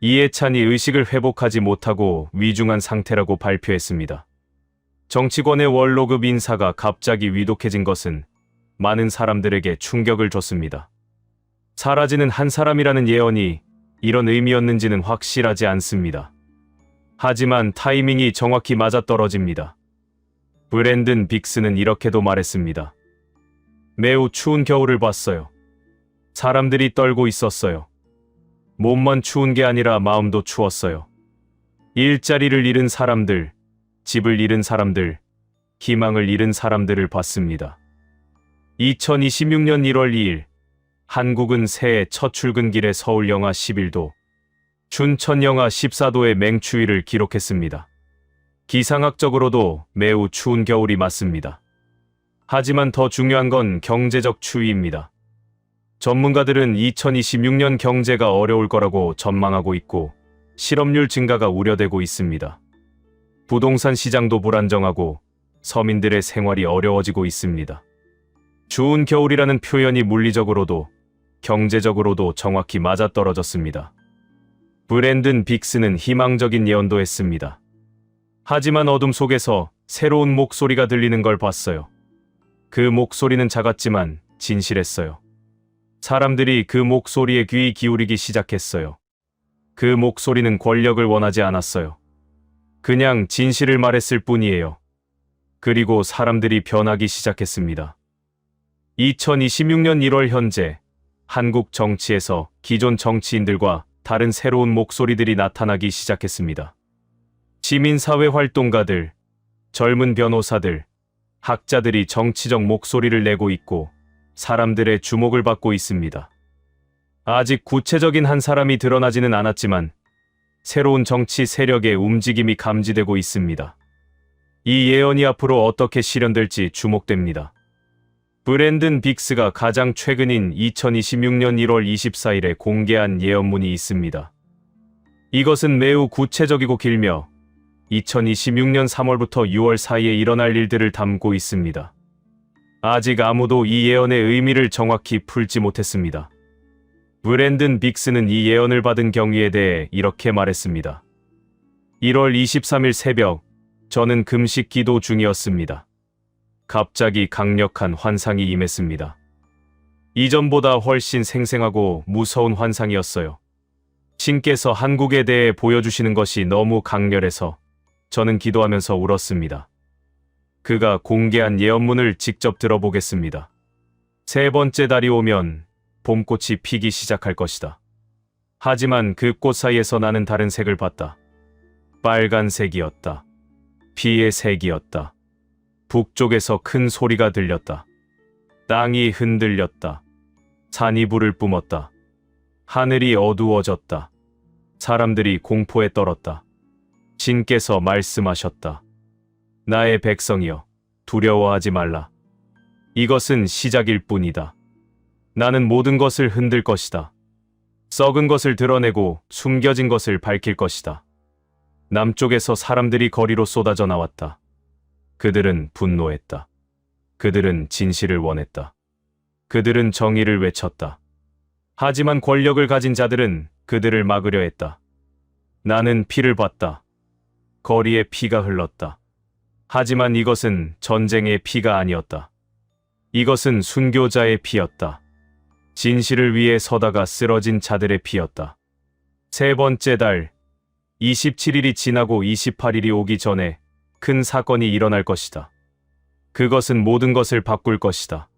이해찬이 의식을 회복하지 못하고 위중한 상태라고 발표했습니다. 정치권의 원로급 인사가 갑자기 위독해진 것은 많은 사람들에게 충격을 줬습니다. 사라지는 한 사람이라는 예언이 이런 의미였는지는 확실하지 않습니다. 하지만 타이밍이 정확히 맞아떨어집니다. 브랜든 빅스는 이렇게도 말했습니다. 매우 추운 겨울을 봤어요. 사람들이 떨고 있었어요. 몸만 추운 게 아니라 마음도 추웠어요. 일자리를 잃은 사람들, 집을 잃은 사람들, 희망을 잃은 사람들을 봤습니다. 2026년 1월 2일, 한국은 새해 첫 출근길에 서울 영하 11도, 춘천 영하 14도의 맹추위를 기록했습니다. 기상학적으로도 매우 추운 겨울이 맞습니다. 하지만 더 중요한 건 경제적 추위입니다. 전문가들은 2026년 경제가 어려울 거라고 전망하고 있고 실업률 증가가 우려되고 있습니다. 부동산 시장도 불안정하고 서민들의 생활이 어려워지고 있습니다. 추운 겨울이라는 표현이 물리적으로도 경제적으로도 정확히 맞아떨어졌습니다. 브랜든 빅스는 희망적인 예언도 했습니다. 하지만 어둠 속에서 새로운 목소리가 들리는 걸 봤어요. 그 목소리는 작았지만 진실했어요. 사람들이 그 목소리에 귀 기울이기 시작했어요. 그 목소리는 권력을 원하지 않았어요. 그냥 진실을 말했을 뿐이에요. 그리고 사람들이 변하기 시작했습니다. 2026년 1월 현재 한국 정치에서 기존 정치인들과 다른 새로운 목소리들이 나타나기 시작했습니다. 시민사회 활동가들, 젊은 변호사들, 학자들이 정치적 목소리를 내고 있고 사람들의 주목을 받고 있습니다. 아직 구체적인 한 사람이 드러나지는 않았지만 새로운 정치 세력의 움직임이 감지되고 있습니다. 이 예언이 앞으로 어떻게 실현될지 주목됩니다. 브랜든 빅스가 가장 최근인 2026년 1월 24일에 공개한 예언문이 있습니다. 이것은 매우 구체적이고 길며 2026년 3월부터 6월 사이에 일어날 일들을 담고 있습니다. 아직 아무도 이 예언의 의미를 정확히 풀지 못했습니다. 브랜든 빅스는 이 예언을 받은 경위에 대해 이렇게 말했습니다. 1월 23일 새벽, 저는 금식 기도 중이었습니다. 갑자기 강력한 환상이 임했습니다. 이전보다 훨씬 생생하고 무서운 환상이었어요. 신께서 한국에 대해 보여주시는 것이 너무 강렬해서 저는 기도하면서 울었습니다. 그가 공개한 예언문을 직접 들어보겠습니다. 세 번째 달이 오면 봄꽃이 피기 시작할 것이다. 하지만 그 꽃 사이에서 나는 다른 색을 봤다. 빨간색이었다. 피의 색이었다. 북쪽에서 큰 소리가 들렸다. 땅이 흔들렸다. 산이 불을 뿜었다. 하늘이 어두워졌다. 사람들이 공포에 떨었다. 신께서 말씀하셨다. 나의 백성이여, 두려워하지 말라. 이것은 시작일 뿐이다. 나는 모든 것을 흔들 것이다. 썩은 것을 드러내고 숨겨진 것을 밝힐 것이다. 남쪽에서 사람들이 거리로 쏟아져 나왔다. 그들은 분노했다. 그들은 진실을 원했다. 그들은 정의를 외쳤다. 하지만 권력을 가진 자들은 그들을 막으려 했다. 나는 피를 봤다. 거리에 피가 흘렀다. 하지만 이것은 전쟁의 피가 아니었다. 이것은 순교자의 피였다. 진실을 위해 서다가 쓰러진 자들의 피였다. 세 번째 달, 27일이 지나고 28일이 오기 전에 큰 사건이 일어날 것이다. 그것은 모든 것을 바꿀 것이다.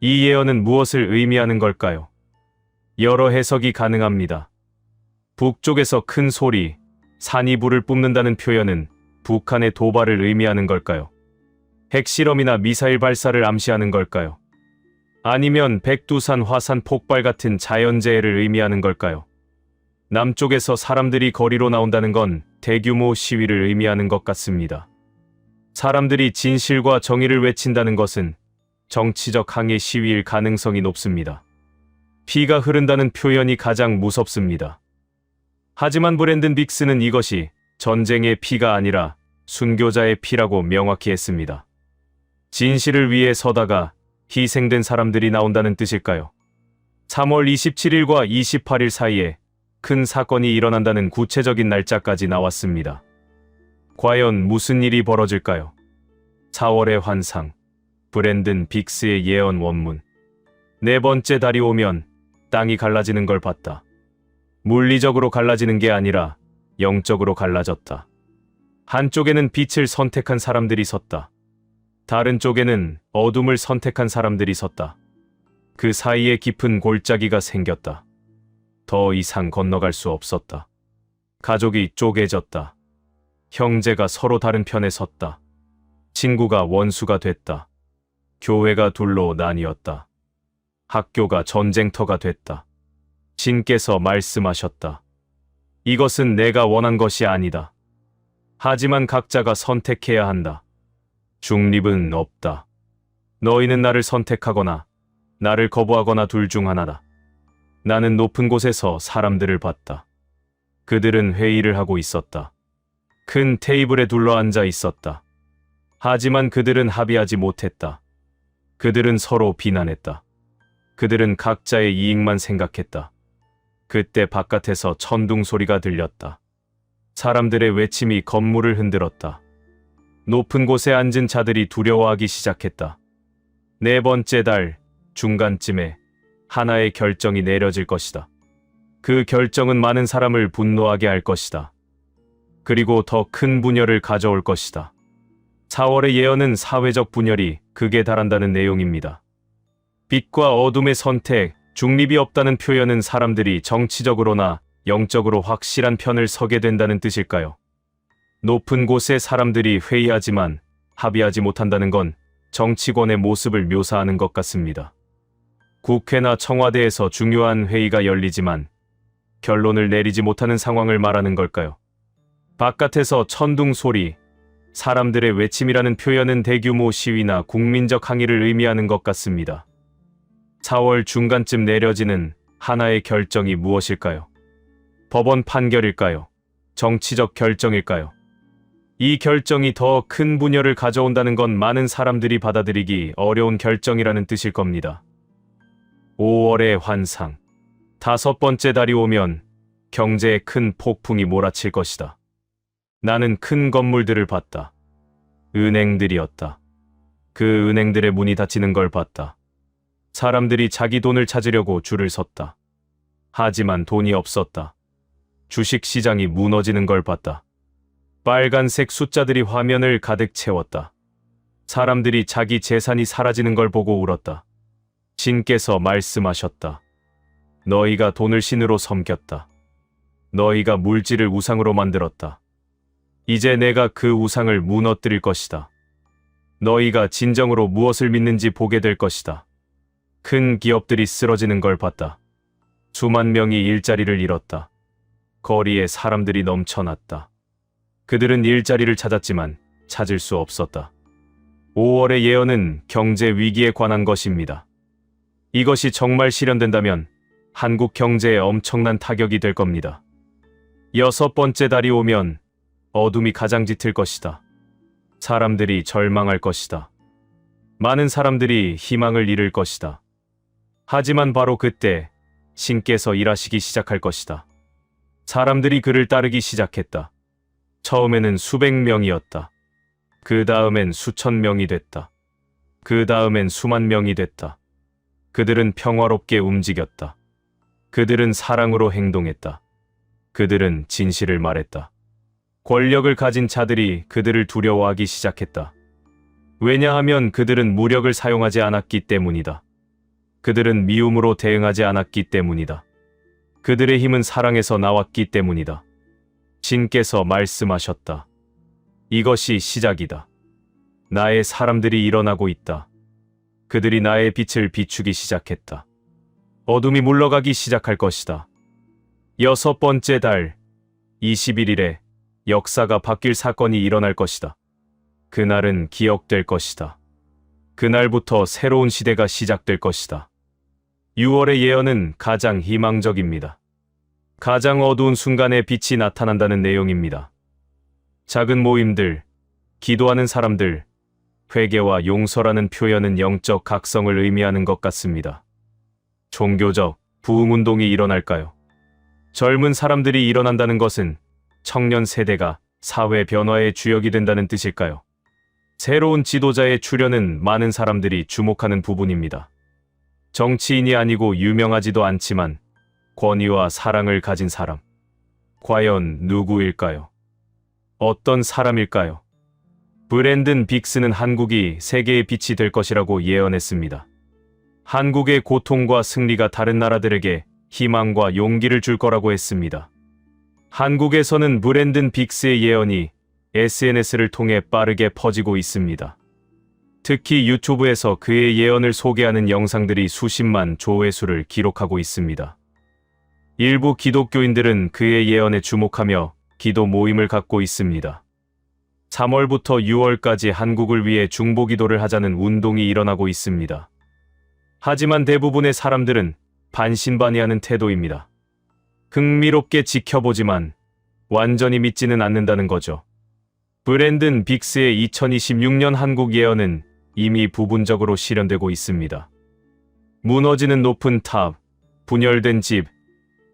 이 예언은 무엇을 의미하는 걸까요? 여러 해석이 가능합니다. 북쪽에서 큰 소리, 산이 불을 뿜는다는 표현은 북한의 도발을 의미하는 걸까요? 핵실험이나 미사일 발사를 암시하는 걸까요? 아니면 백두산 화산 폭발 같은 자연재해를 의미하는 걸까요? 남쪽에서 사람들이 거리로 나온다는 건 대규모 시위를 의미하는 것 같습니다. 사람들이 진실과 정의를 외친다는 것은 정치적 항해 시위일 가능성이 높습니다. 피가 흐른다는 표현이 가장 무섭습니다. 하지만 브랜든 빅스는 이것이 전쟁의 피가 아니라 순교자의 피라고 명확히 했습니다. 진실을 위해 서다가 희생된 사람들이 나온다는 뜻일까요? 3월 27일과 28일 사이에 큰 사건이 일어난다는 구체적인 날짜까지 나왔습니다. 과연 무슨 일이 벌어질까요? 4월의 환상, 브랜든 빅스의 예언 원문. 네 번째 달이 오면 땅이 갈라지는 걸 봤다. 물리적으로 갈라지는 게 아니라 영적으로 갈라졌다. 한쪽에는 빛을 선택한 사람들이 섰다. 다른 쪽에는 어둠을 선택한 사람들이 섰다. 그 사이에 깊은 골짜기가 생겼다. 더 이상 건너갈 수 없었다. 가족이 쪼개졌다. 형제가 서로 다른 편에 섰다. 친구가 원수가 됐다. 교회가 둘로 나뉘었다. 학교가 전쟁터가 됐다. 신께서 말씀하셨다. 이것은 내가 원한 것이 아니다. 하지만 각자가 선택해야 한다. 중립은 없다. 너희는 나를 선택하거나 나를 거부하거나 둘 중 하나다. 나는 높은 곳에서 사람들을 봤다. 그들은 회의를 하고 있었다. 큰 테이블에 둘러앉아 있었다. 하지만 그들은 합의하지 못했다. 그들은 서로 비난했다. 그들은 각자의 이익만 생각했다. 그때 바깥에서 천둥 소리가 들렸다. 사람들의 외침이 건물을 흔들었다. 높은 곳에 앉은 자들이 두려워하기 시작했다. 네 번째 달 중간쯤에 하나의 결정이 내려질 것이다. 그 결정은 많은 사람을 분노하게 할 것이다. 그리고 더 큰 분열을 가져올 것이다. 4월의 예언은 사회적 분열이 극에 달한다는 내용입니다. 빛과 어둠의 선택, 중립이 없다는 표현은 사람들이 정치적으로나 영적으로 확실한 편을 서게 된다는 뜻일까요? 높은 곳에 사람들이 회의하지만 합의하지 못한다는 건 정치권의 모습을 묘사하는 것 같습니다. 국회나 청와대에서 중요한 회의가 열리지만 결론을 내리지 못하는 상황을 말하는 걸까요? 바깥에서 천둥 소리, 사람들의 외침이라는 표현은 대규모 시위나 국민적 항의를 의미하는 것 같습니다. 4월 중간쯤 내려지는 하나의 결정이 무엇일까요? 법원 판결일까요? 정치적 결정일까요? 이 결정이 더 큰 분열을 가져온다는 건 많은 사람들이 받아들이기 어려운 결정이라는 뜻일 겁니다. 5월의 환상. 5번째 달이 오면 경제에 큰 폭풍이 몰아칠 것이다. 나는 큰 건물들을 봤다. 은행들이었다. 그 은행들의 문이 닫히는 걸 봤다. 사람들이 자기 돈을 찾으려고 줄을 섰다. 하지만 돈이 없었다. 주식 시장이 무너지는 걸 봤다. 빨간색 숫자들이 화면을 가득 채웠다. 사람들이 자기 재산이 사라지는 걸 보고 울었다. 신께서 말씀하셨다. 너희가 돈을 신으로 섬겼다. 너희가 물질을 우상으로 만들었다. 이제 내가 그 우상을 무너뜨릴 것이다. 너희가 진정으로 무엇을 믿는지 보게 될 것이다. 큰 기업들이 쓰러지는 걸 봤다. 수만 명이 일자리를 잃었다. 거리에 사람들이 넘쳐났다. 그들은 일자리를 찾았지만 찾을 수 없었다. 5월의 예언은 경제 위기에 관한 것입니다. 이것이 정말 실현된다면 한국 경제에 엄청난 타격이 될 겁니다. 6번째 달이 오면 어둠이 가장 짙을 것이다. 사람들이 절망할 것이다. 많은 사람들이 희망을 잃을 것이다. 하지만 바로 그때 신께서 일하시기 시작할 것이다. 사람들이 그를 따르기 시작했다. 처음에는 수백 명이었다. 그 다음엔 수천 명이 됐다. 그 다음엔 수만 명이 됐다. 그들은 평화롭게 움직였다. 그들은 사랑으로 행동했다. 그들은 진실을 말했다. 권력을 가진 자들이 그들을 두려워하기 시작했다. 왜냐하면 그들은 무력을 사용하지 않았기 때문이다. 그들은 미움으로 대응하지 않았기 때문이다. 그들의 힘은 사랑에서 나왔기 때문이다. 신께서 말씀하셨다. 이것이 시작이다. 나의 사람들이 일어나고 있다. 그들이 나의 빛을 비추기 시작했다. 어둠이 물러가기 시작할 것이다. 6번째 달 21일에 역사가 바뀔 사건이 일어날 것이다. 그날은 기억될 것이다. 그날부터 새로운 시대가 시작될 것이다. 6월의 예언은 가장 희망적입니다. 가장 어두운 순간에 빛이 나타난다는 내용입니다. 작은 모임들, 기도하는 사람들, 회개와 용서라는 표현은 영적 각성을 의미하는 것 같습니다. 종교적 부흥운동이 일어날까요? 젊은 사람들이 일어난다는 것은 청년 세대가 사회 변화의 주역이 된다는 뜻일까요? 새로운 지도자의 출현은 많은 사람들이 주목하는 부분입니다. 정치인이 아니고 유명하지도 않지만 권위와 사랑을 가진 사람. 과연 누구일까요? 어떤 사람일까요? 브랜든 빅스는 한국이 세계의 빛이 될 것이라고 예언했습니다. 한국의 고통과 승리가 다른 나라들에게 희망과 용기를 줄 거라고 했습니다. 한국에서는 브랜든 빅스의 예언이 SNS를 통해 빠르게 퍼지고 있습니다. 특히 유튜브에서 그의 예언을 소개하는 영상들이 수십만 조회수를 기록하고 있습니다. 일부 기독교인들은 그의 예언에 주목하며 기도 모임을 갖고 있습니다. 3월부터 6월까지 한국을 위해 중보기도를 하자는 운동이 일어나고 있습니다. 하지만 대부분의 사람들은 반신반의하는 태도입니다. 흥미롭게 지켜보지만 완전히 믿지는 않는다는 거죠. 브랜든 빅스의 2026년 한국 예언은 이미 부분적으로 실현되고 있습니다. 무너지는 높은 탑, 분열된 집,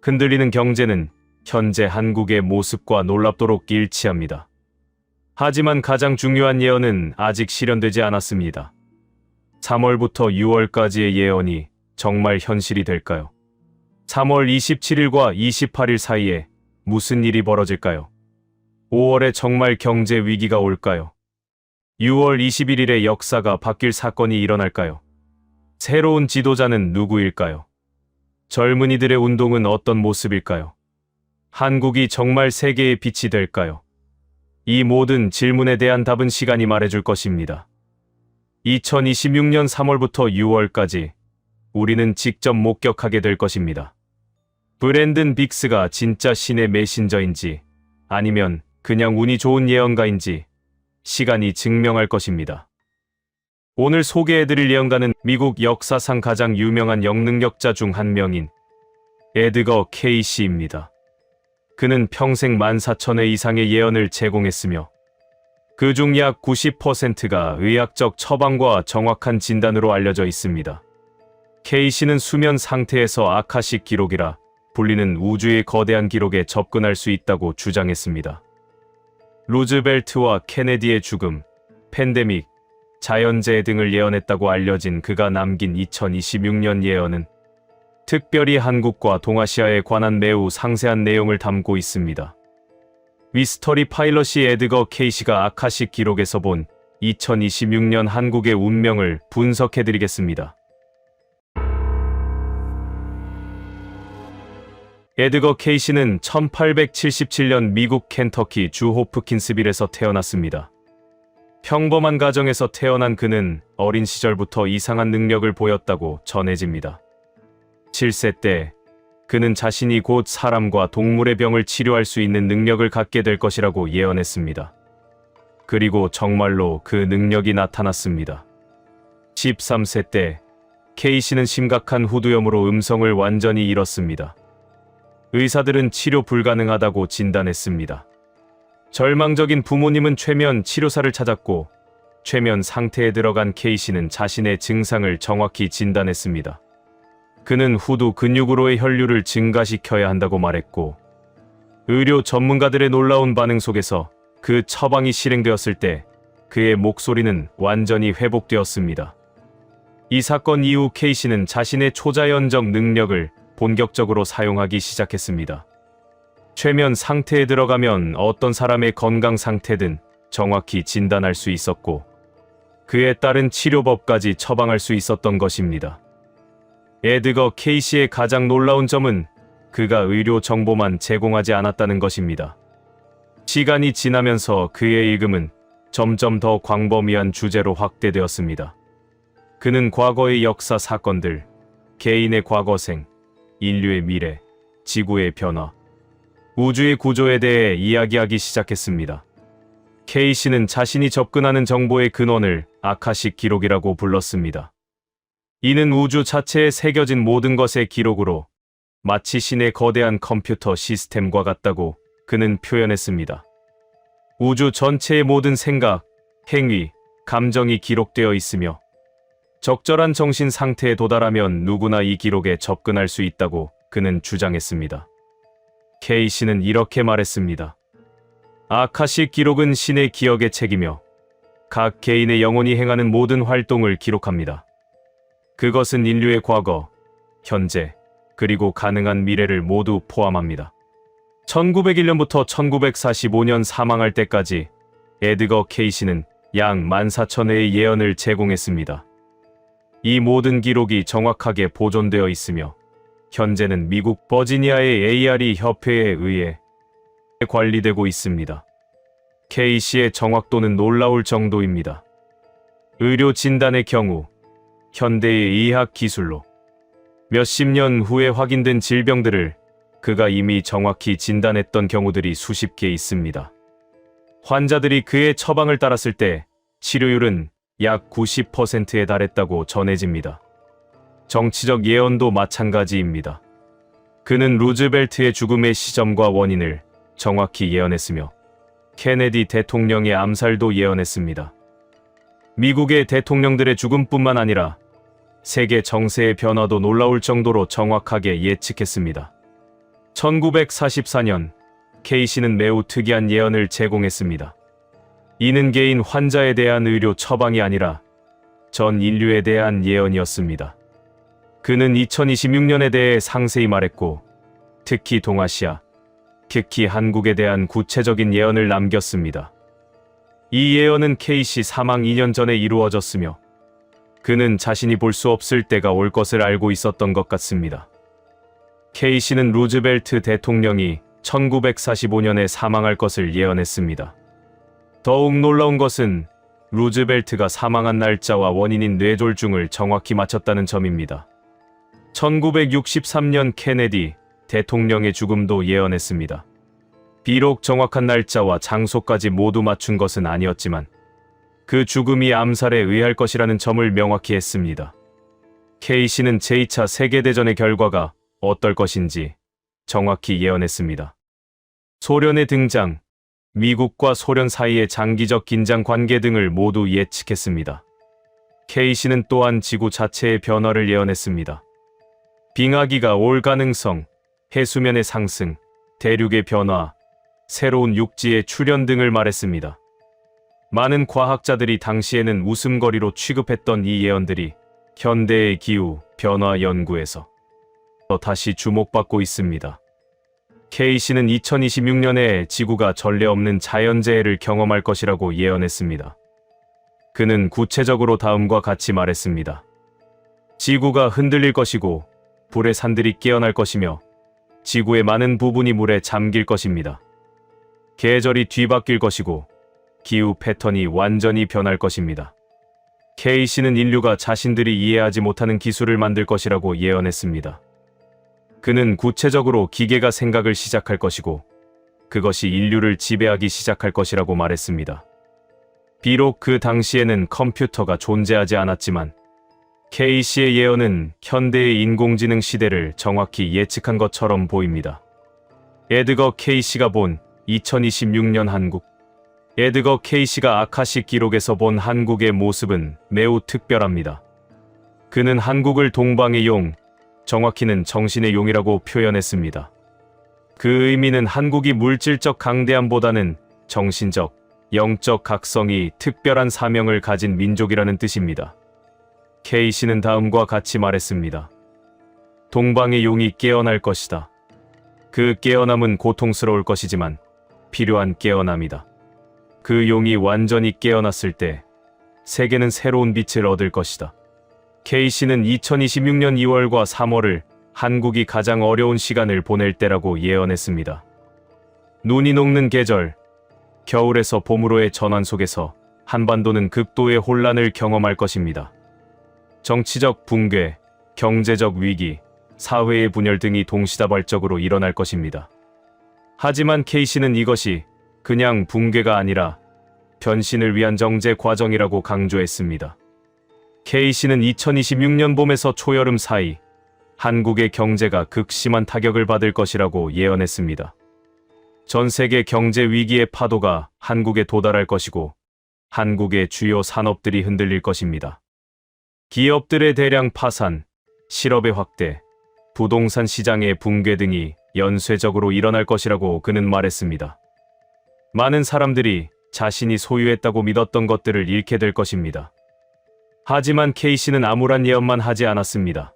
흔들리는 경제는 현재 한국의 모습과 놀랍도록 일치합니다. 하지만 가장 중요한 예언은 아직 실현되지 않았습니다. 3월부터 6월까지의 예언이 정말 현실이 될까요? 3월 27일과 28일 사이에 무슨 일이 벌어질까요? 5월에 정말 경제 위기가 올까요? 6월 21일에 역사가 바뀔 사건이 일어날까요? 새로운 지도자는 누구일까요? 젊은이들의 운동은 어떤 모습일까요? 한국이 정말 세계의 빛이 될까요? 이 모든 질문에 대한 답은 시간이 말해줄 것입니다. 2026년 3월부터 6월까지 우리는 직접 목격하게 될 것입니다. 브랜든 빅스가 진짜 신의 메신저인지 아니면 그냥 운이 좋은 예언가인지 시간이 증명할 것입니다. 오늘 소개해드릴 예언가는 미국 역사상 가장 유명한 영능력자 중 한 명인 에드거 케이시입니다. 그는 평생 14,000회 이상의 예언을 제공했으며 그중 약 90%가 의학적 처방과 정확한 진단으로 알려져 있습니다. 케이시는 수면 상태에서 아카식 기록이라 불리는 우주의 거대한 기록에 접근할 수 있다고 주장했습니다. 루즈벨트와 케네디의 죽음, 팬데믹, 자연재해 등을 예언했다고 알려진 그가 남긴 2026년 예언은 특별히 한국과 동아시아에 관한 매우 상세한 내용을 담고 있습니다. 미스터리 파일럿이 에드거 케이시가 아카식 기록에서 본 2026년 한국의 운명을 분석해드리겠습니다. 에드거 케이시는 1877년 미국 켄터키 주 호프킨스빌에서 태어났습니다. 평범한 가정에서 태어난 그는 어린 시절부터 이상한 능력을 보였다고 전해집니다. 7세 때 그는 자신이 곧 사람과 동물의 병을 치료할 수 있는 능력을 갖게 될 것이라고 예언했습니다. 그리고 정말로 그 능력이 나타났습니다. 13세 때 케이시는 심각한 후두염으로 음성을 완전히 잃었습니다. 의사들은 치료 불가능하다고 진단했습니다. 절망적인 부모님은 최면 치료사를 찾았고 최면 상태에 들어간 케이시는 자신의 증상을 정확히 진단했습니다. 그는 후두 근육으로의 혈류를 증가시켜야 한다고 말했고 의료 전문가들의 놀라운 반응 속에서 그 처방이 실행되었을 때 그의 목소리는 완전히 회복되었습니다. 이 사건 이후 케이시는 자신의 초자연적 능력을 본격적으로 사용하기 시작했습니다. 최면 상태에 들어가면 어떤 사람의 건강 상태든 정확히 진단할 수 있었고 그에 따른 치료법까지 처방할 수 있었던 것입니다. 에드거 케이시의 가장 놀라운 점은 그가 의료 정보만 제공하지 않았다는 것입니다. 시간이 지나면서 그의 읽음은 점점 더 광범위한 주제로 확대되었습니다. 그는 과거의 역사 사건들, 개인의 과거생, 인류의 미래, 지구의 변화, 우주의 구조에 대해 이야기하기 시작했습니다. K씨는 자신이 접근하는 정보의 근원을 아카식 기록이라고 불렀습니다. 이는 우주 자체에 새겨진 모든 것의 기록으로 마치 신의 거대한 컴퓨터 시스템과 같다고 그는 표현했습니다. 우주 전체의 모든 생각, 행위, 감정이 기록되어 있으며 적절한 정신 상태에 도달하면 누구나 이 기록에 접근할 수 있다고 그는 주장했습니다. K씨는 이렇게 말했습니다. 아카식 기록은 신의 기억의 책이며 각 개인의 영혼이 행하는 모든 활동을 기록합니다. 그것은 인류의 과거, 현재, 그리고 가능한 미래를 모두 포함합니다. 1901년부터 1945년 사망할 때까지 에드거 K씨는 약 14,000회의 예언을 제공했습니다. 이 모든 기록이 정확하게 보존되어 있으며 현재는 미국 버지니아의 ARE 협회에 의해 관리되고 있습니다. K씨의 정확도는 놀라울 정도입니다. 의료 진단의 경우 현대의 의학 기술로 몇십 년 후에 확인된 질병들을 그가 이미 정확히 진단했던 경우들이 수십 개 있습니다. 환자들이 그의 처방을 따랐을 때 치료율은 약 90%에 달했다고 전해집니다. 정치적 예언도 마찬가지입니다. 그는 루즈벨트의 죽음의 시점과 원인을 정확히 예언했으며 케네디 대통령의 암살도 예언했습니다. 미국의 대통령들의 죽음뿐만 아니라 세계 정세의 변화도 놀라울 정도로 정확하게 예측했습니다. 1944년 K씨는 매우 특이한 예언을 제공했습니다. 이는 개인 환자에 대한 의료 처방이 아니라 전 인류에 대한 예언이었습니다. 그는 2026년에 대해 상세히 말했고 특히 동아시아, 특히 한국에 대한 구체적인 예언을 남겼습니다. 이 예언은 K씨 사망 2년 전에 이루어졌으며 그는 자신이 볼 수 없을 때가 올 것을 알고 있었던 것 같습니다. K씨는 루즈벨트 대통령이 1945년에 사망할 것을 예언했습니다. 더욱 놀라운 것은 루즈벨트가 사망한 날짜와 원인인 뇌졸중을 정확히 맞췄다는 점입니다. 1963년 케네디 대통령의 죽음도 예언했습니다. 비록 정확한 날짜와 장소까지 모두 맞춘 것은 아니었지만 그 죽음이 암살에 의할 것이라는 점을 명확히 했습니다. K씨는 제2차 세계대전의 결과가 어떨 것인지 정확히 예언했습니다. 소련의 등장, 미국과 소련 사이의 장기적 긴장 관계 등을 모두 예측했습니다. K씨는 또한 지구 자체의 변화를 예언했습니다. 빙하기가 올 가능성, 해수면의 상승, 대륙의 변화, 새로운 육지의 출현 등을 말했습니다. 많은 과학자들이 당시에는 웃음거리로 취급했던 이 예언들이 현대의 기후 변화 연구에서 다시 주목받고 있습니다. K씨는 2026년에 지구가 전례 없는 자연재해를 경험할 것이라고 예언했습니다. 그는 구체적으로 다음과 같이 말했습니다. 지구가 흔들릴 것이고 불의 산들이 깨어날 것이며 지구의 많은 부분이 물에 잠길 것입니다. 계절이 뒤바뀔 것이고 기후 패턴이 완전히 변할 것입니다. K씨는 인류가 자신들이 이해하지 못하는 기술을 만들 것이라고 예언했습니다. 그는 구체적으로 기계가 생각을 시작할 것이고 그것이 인류를 지배하기 시작할 것이라고 말했습니다. 비록 그 당시에는 컴퓨터가 존재하지 않았지만 K씨의 예언은 현대의 인공지능 시대를 정확히 예측한 것처럼 보입니다. 에드거 K씨가 본 2026년 한국. 에드거 K씨가 아카식 기록에서 본 한국의 모습은 매우 특별합니다. 그는 한국을 동방의 용, 정확히는 정신의 용이라고 표현했습니다. 그 의미는 한국이 물질적 강대함보다는 정신적, 영적 각성이 특별한 사명을 가진 민족이라는 뜻입니다. K씨는 다음과 같이 말했습니다. 동방의 용이 깨어날 것이다. 그 깨어남은 고통스러울 것이지만 필요한 깨어남이다. 그 용이 완전히 깨어났을 때 세계는 새로운 빛을 얻을 것이다. K씨는 2026년 2월과 3월을 한국이 가장 어려운 시간을 보낼 때라고 예언했습니다. 눈이 녹는 계절, 겨울에서 봄으로의 전환 속에서 한반도는 극도의 혼란을 경험할 것입니다. 정치적 붕괴, 경제적 위기, 사회의 분열 등이 동시다발적으로 일어날 것입니다. 하지만 K씨는 이것이 그냥 붕괴가 아니라 변신을 위한 정제 과정이라고 강조했습니다. K씨는 2026년 봄에서 초여름 사이 한국의 경제가 극심한 타격을 받을 것이라고 예언했습니다. 전 세계 경제 위기의 파도가 한국에 도달할 것이고 한국의 주요 산업들이 흔들릴 것입니다. 기업들의 대량 파산, 실업의 확대, 부동산 시장의 붕괴 등이 연쇄적으로 일어날 것이라고 그는 말했습니다. 많은 사람들이 자신이 소유했다고 믿었던 것들을 잃게 될 것입니다. 하지만 K씨는 암울한 예언만 하지 않았습니다.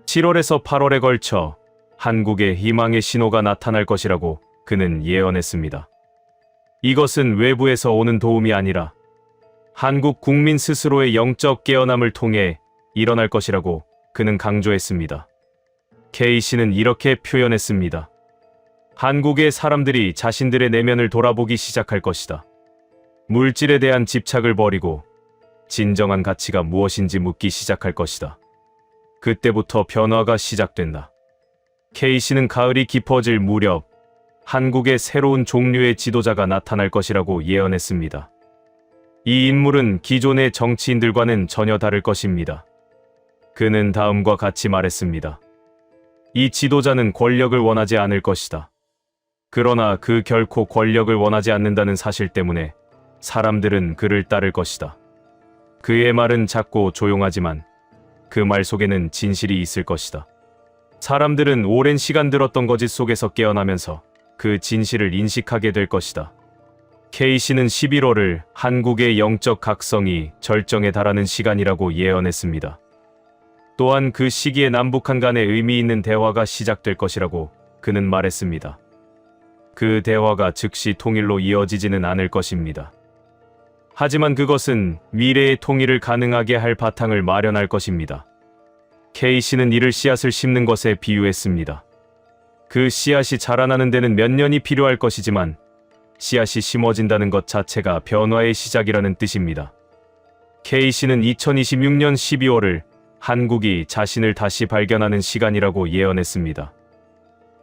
7월에서 8월에 걸쳐 한국에 희망의 신호가 나타날 것이라고 그는 예언했습니다. 이것은 외부에서 오는 도움이 아니라 한국 국민 스스로의 영적 깨어남을 통해 일어날 것이라고 그는 강조했습니다. K씨는 이렇게 표현했습니다. 한국의 사람들이 자신들의 내면을 돌아보기 시작할 것이다. 물질에 대한 집착을 버리고 진정한 가치가 무엇인지 묻기 시작할 것이다. 그때부터 변화가 시작된다. K씨는 가을이 깊어질 무렵 한국의 새로운 종류의 지도자가 나타날 것이라고 예언했습니다. 이 인물은 기존의 정치인들과는 전혀 다를 것입니다. 그는 다음과 같이 말했습니다. 이 지도자는 권력을 원하지 않을 것이다. 그러나 그 결코 권력을 원하지 않는다는 사실 때문에 사람들은 그를 따를 것이다. 그의 말은 작고 조용하지만 그 말 속에는 진실이 있을 것이다. 사람들은 오랜 시간 들었던 거짓 속에서 깨어나면서 그 진실을 인식하게 될 것이다. K씨는 11월을 한국의 영적 각성이 절정에 달하는 시간이라고 예언했습니다. 또한 그 시기에 남북한 간의 의미 있는 대화가 시작될 것이라고 그는 말했습니다. 그 대화가 즉시 통일로 이어지지는 않을 것입니다. 하지만 그것은 미래의 통일을 가능하게 할 바탕을 마련할 것입니다. K씨는 이를 씨앗을 심는 것에 비유했습니다. 그 씨앗이 자라나는 데는 몇 년이 필요할 것이지만 씨앗이 심어진다는 것 자체가 변화의 시작이라는 뜻입니다. K씨는 2026년 12월을 한국이 자신을 다시 발견하는 시간이라고 예언했습니다.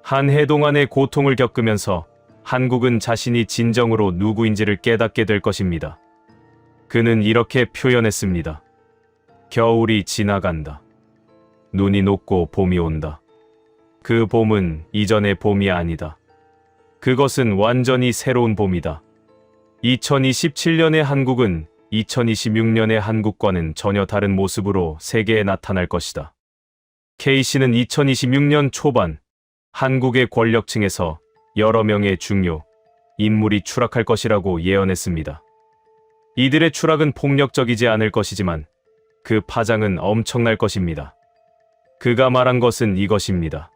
한 해 동안의 고통을 겪으면서 한국은 자신이 진정으로 누구인지를 깨닫게 될 것입니다. 그는 이렇게 표현했습니다. 겨울이 지나간다. 눈이 녹고 봄이 온다. 그 봄은 이전의 봄이 아니다. 그것은 완전히 새로운 봄이다. 2027년의 한국은 2026년의 한국과는 전혀 다른 모습으로 세계에 나타날 것이다. K씨는 2026년 초반 한국의 권력층에서 여러 명의 중요 인물이 추락할 것이라고 예언했습니다. 이들의 추락은 폭력적이지 않을 것이지만 그 파장은 엄청날 것입니다. 그가 말한 것은 이것입니다.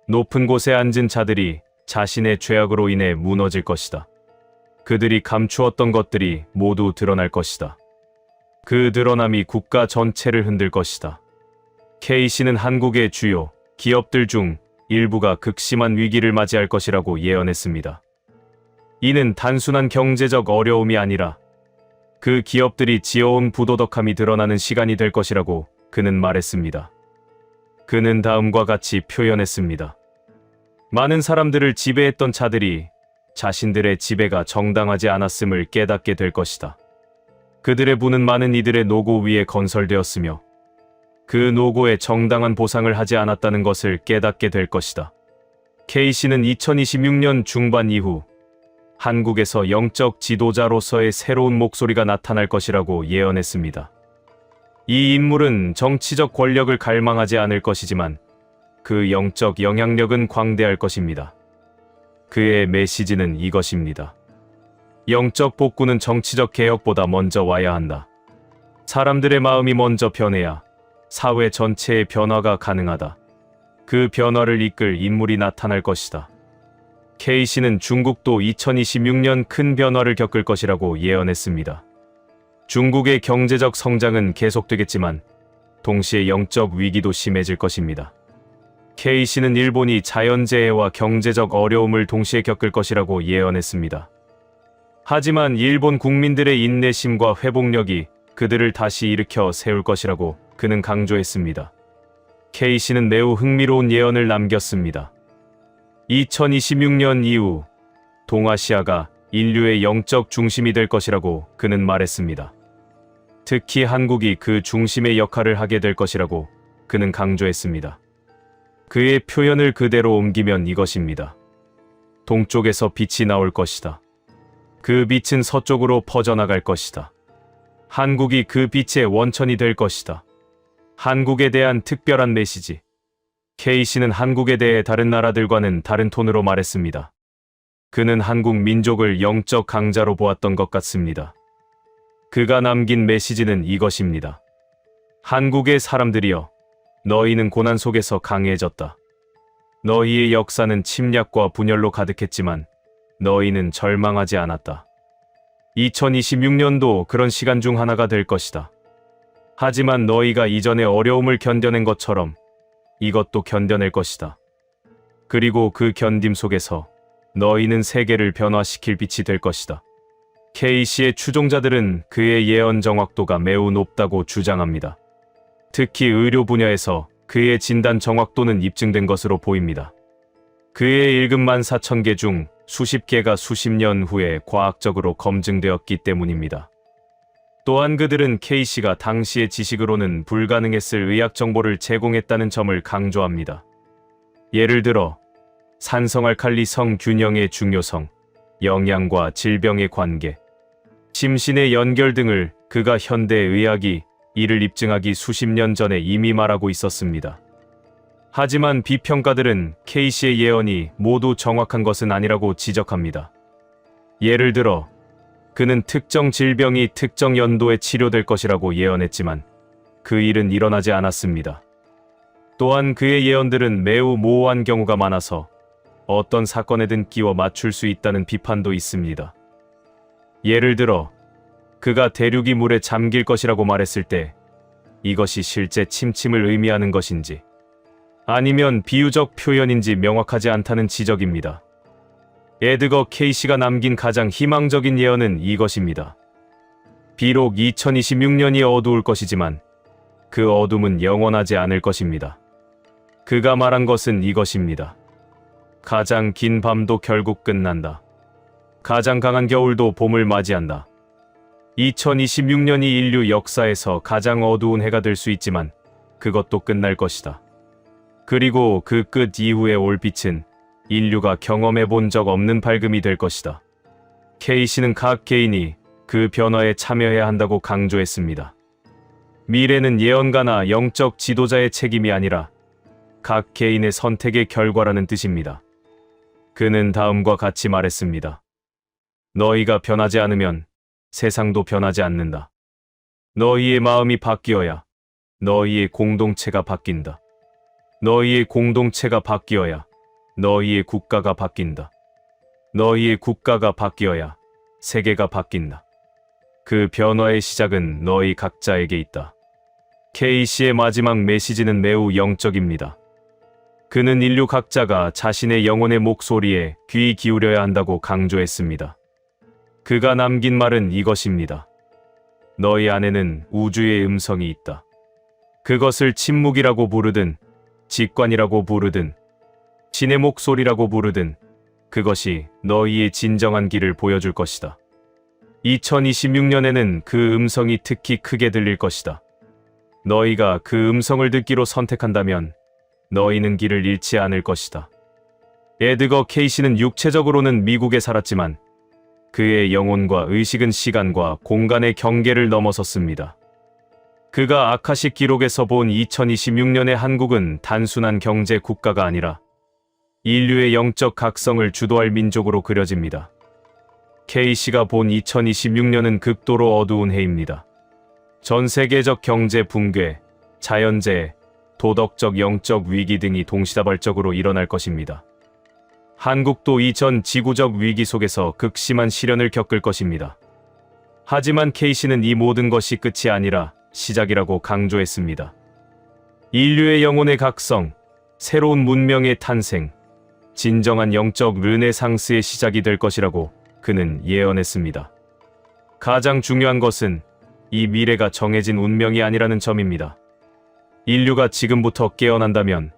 높은 곳에 앉은 자들이 자신의 죄악으로 인해 무너질 것이다. 그들이 감추었던 것들이 모두 드러날 것이다. 그 드러남이 국가 전체를 흔들 것이다. K씨는 한국의 주요 기업들 중 일부가 극심한 위기를 맞이할 것이라고 예언했습니다. 이는 단순한 경제적 어려움이 아니라 그 기업들이 지어온 부도덕함이 드러나는 시간이 될 것이라고 그는 말했습니다. 그는 다음과 같이 표현했습니다. 많은 사람들을 지배했던 자들이 자신들의 지배가 정당하지 않았음을 깨닫게 될 것이다. 그들의 부는 많은 이들의 노고 위에 건설되었으며 그 노고에 정당한 보상을 하지 않았다는 것을 깨닫게 될 것이다. K씨는 2026년 중반 이후 한국에서 영적 지도자로서의 새로운 목소리가 나타날 것이라고 예언했습니다. 이 인물은 정치적 권력을 갈망하지 않을 것이지만 그 영적 영향력은 광대할 것입니다. 그의 메시지는 이것입니다. 영적 복구는 정치적 개혁보다 먼저 와야 한다. 사람들의 마음이 먼저 변해야 사회 전체의 변화가 가능하다. 그 변화를 이끌 인물이 나타날 것이다. K씨는 중국도 2026년 큰 변화를 겪을 것이라고 예언했습니다. 중국의 경제적 성장은 계속되겠지만 동시에 영적 위기도 심해질 것입니다. K씨는 일본이 자연재해와 경제적 어려움을 동시에 겪을 것이라고 예언했습니다. 하지만 일본 국민들의 인내심과 회복력이 그들을 다시 일으켜 세울 것이라고 그는 강조했습니다. K씨는 매우 흥미로운 예언을 남겼습니다. 2026년 이후 동아시아가 인류의 영적 중심이 될 것이라고 그는 말했습니다. 특히 한국이 그 중심의 역할을 하게 될 것이라고 그는 강조했습니다. 그의 표현을 그대로 옮기면 이것입니다. 동쪽에서 빛이 나올 것이다. 그 빛은 서쪽으로 퍼져나갈 것이다. 한국이 그 빛의 원천이 될 것이다. 한국에 대한 특별한 메시지. K씨는 한국에 대해 다른 나라들과는 다른 톤으로 말했습니다. 그는 한국 민족을 영적 강자로 보았던 것 같습니다. 그가 남긴 메시지는 이것입니다. 한국의 사람들이여, 너희는 고난 속에서 강해졌다. 너희의 역사는 침략과 분열로 가득했지만 너희는 절망하지 않았다. 2026년도 그런 시간 중 하나가 될 것이다. 하지만 너희가 이전에 어려움을 견뎌낸 것처럼 이것도 견뎌낼 것이다. 그리고 그 견딤 속에서 너희는 세계를 변화시킬 빛이 될 것이다. K씨의 추종자들은 그의 예언 정확도가 매우 높다고 주장합니다. 특히 의료 분야에서 그의 진단 정확도는 입증된 것으로 보입니다. 그의 14,000개 중 수십 개가 수십 년 후에 과학적으로 검증되었기 때문입니다. 또한 그들은 K씨가 당시의 지식으로는 불가능했을 의학 정보를 제공했다는 점을 강조합니다. 예를 들어 산성알칼리 균형의 중요성, 영양과 질병의 관계, 심신의 연결 등을 그가 현대 의학이 이를 입증하기 수십 년 전에 이미 말하고 있었습니다. 하지만 비평가들은 K씨의 예언이 모두 정확한 것은 아니라고 지적합니다. 예를 들어 그는 특정 질병이 특정 연도에 치료될 것이라고 예언했지만 그 일은 일어나지 않았습니다. 또한 그의 예언들은 매우 모호한 경우가 많아서 어떤 사건에든 끼워 맞출 수 있다는 비판도 있습니다. 예를 들어 그가 대륙이 물에 잠길 것이라고 말했을 때 이것이 실제 침침을 의미하는 것인지 아니면 비유적 표현인지 명확하지 않다는 지적입니다. 에드거 K씨가 남긴 가장 희망적인 예언은 이것입니다. 비록 2026년이 어두울 것이지만 그 어둠은 영원하지 않을 것입니다. 그가 말한 것은 이것입니다. 가장 긴 밤도 결국 끝난다. 가장 강한 겨울도 봄을 맞이한다. 2026년이 인류 역사에서 가장 어두운 해가 될 수 있지만 그것도 끝날 것이다. 그리고 그 끝 이후에 올 빛은 인류가 경험해 본 적 없는 밝음이 될 것이다. K씨는 각 개인이 그 변화에 참여해야 한다고 강조했습니다. 미래는 예언가나 영적 지도자의 책임이 아니라 각 개인의 선택의 결과라는 뜻입니다. 그는 다음과 같이 말했습니다. 너희가 변하지 않으면 세상도 변하지 않는다. 너희의 마음이 바뀌어야 너희의 공동체가 바뀐다. 너희의 공동체가 바뀌어야 너희의 국가가 바뀐다. 너희의 국가가 바뀌어야 세계가 바뀐다. 그 변화의 시작은 너희 각자에게 있다. K씨의 마지막 메시지는 매우 영적입니다. 그는 인류 각자가 자신의 영혼의 목소리에 귀 기울여야 한다고 강조했습니다. 그가 남긴 말은 이것입니다. 너희 안에는 우주의 음성이 있다. 그것을 침묵이라고 부르든 직관이라고 부르든 신의 목소리라고 부르든 그것이 너희의 진정한 길을 보여줄 것이다. 2026년에는 그 음성이 특히 크게 들릴 것이다. 너희가 그 음성을 듣기로 선택한다면 너희는 길을 잃지 않을 것이다. 에드거 K씨는 육체적으로는 미국에 살았지만 그의 영혼과 의식은 시간과 공간의 경계를 넘어섰습니다. 그가 아카식 기록에서 본 2026년의 한국은 단순한 경제 국가가 아니라 인류의 영적 각성을 주도할 민족으로 그려집니다. K씨가 본 2026년은 극도로 어두운 해입니다. 전 세계적 경제 붕괴, 자연재해, 도덕적 영적 위기 등이 동시다발적으로 일어날 것입니다. 한국도 이전 지구적 위기 속에서 극심한 시련을 겪을 것입니다. 하지만 K씨는 이 모든 것이 끝이 아니라 시작이라고 강조했습니다. 인류의 영혼의 각성, 새로운 문명의 탄생, 진정한 영적 르네상스의 시작이 될 것이라고 그는 예언했습니다. 가장 중요한 것은 이 미래가 정해진 운명이 아니라는 점입니다. 인류가 지금부터 깨어난다면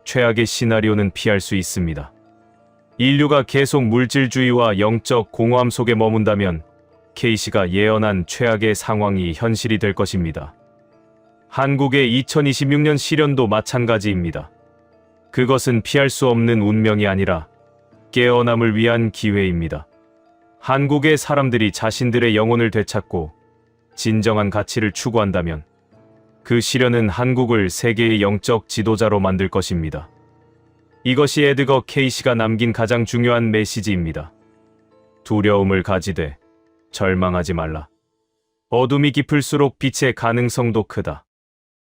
최악의 시나리오는 피할 수 있습니다. 인류가 계속 물질주의와 영적 공허함 속에 머문다면 K씨가 예언한 최악의 상황이 현실이 될 것입니다. 한국의 2026년 시련도 마찬가지입니다. 그것은 피할 수 없는 운명이 아니라 깨어남을 위한 기회입니다. 한국의 사람들이 자신들의 영혼을 되찾고 진정한 가치를 추구한다면 그 시련은 한국을 세계의 영적 지도자로 만들 것입니다. 이것이 에드거 K씨가 남긴 가장 중요한 메시지입니다. 두려움을 가지되 절망하지 말라. 어둠이 깊을수록 빛의 가능성도 크다.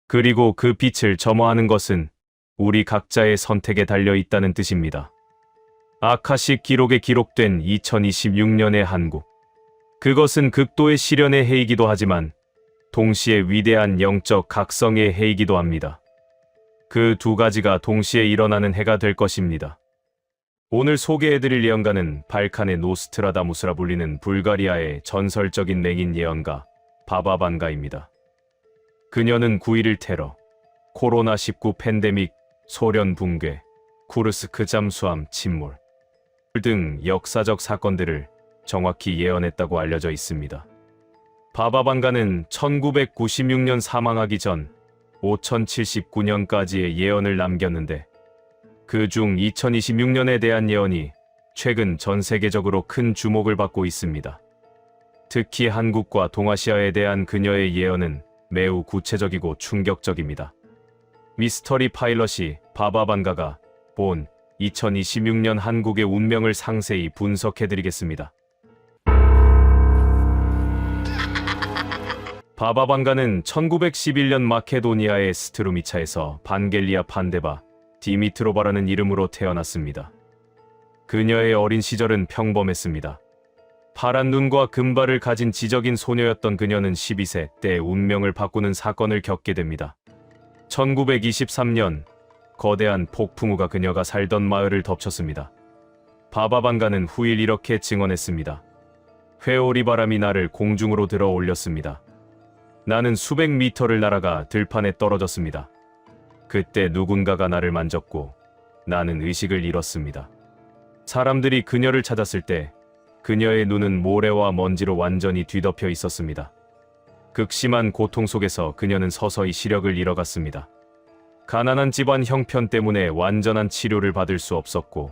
그리고 그 빛을 점화하는 것은 우리 각자의 선택에 달려 있다는 뜻입니다. 아카식 기록에 기록된 2026년의 한국. 그것은 극도의 시련의 해이기도 하지만 동시에 위대한 영적 각성의 해이기도 합니다. 그 두 가지가 동시에 일어나는 해가 될 것입니다. 오늘 소개해드릴 예언가는 발칸의 노스트라다무스라 불리는 불가리아의 전설적인 맹인 예언가 바바반가입니다. 그녀는 9.11 테러, 코로나19 팬데믹, 소련 붕괴, 쿠르스크 잠수함 침몰 등 역사적 사건들을 정확히 예언했다고 알려져 있습니다. 바바반가는 1996년 사망하기 전 5079년까지의 예언을 남겼는데 그중 2026년에 대한 예언이 최근 전 세계적으로 큰 주목을 받고 있습니다. 특히 한국과 동아시아에 대한 그녀의 예언은 매우 구체적이고 충격적입니다. 미스터리 파일럿이 바바반가가 본 2026년 한국의 운명을 상세히 분석해드리겠습니다. 바바반가는 1911년 마케도니아의 스트루미차에서 반겔리아 판데바 디미트로바라는 이름으로 태어났습니다. 그녀의 어린 시절은 평범했습니다. 파란 눈과 금발을 가진 지적인 소녀였던 그녀는 12세 때 운명을 바꾸는 사건을 겪게 됩니다. 1923년 거대한 폭풍우가 그녀가 살던 마을을 덮쳤습니다. 바바반가는 후일 이렇게 증언했습니다. 회오리 바람이 나를 공중으로 들어 올렸습니다. 나는 수백 미터를 날아가 들판에 떨어졌습니다. 그때 누군가가 나를 만졌고 나는 의식을 잃었습니다. 사람들이 그녀를 찾았을 때 그녀의 눈은 모래와 먼지로 완전히 뒤덮여 있었습니다. 극심한 고통 속에서 그녀는 서서히 시력을 잃어갔습니다. 가난한 집안 형편 때문에 완전한 치료를 받을 수 없었고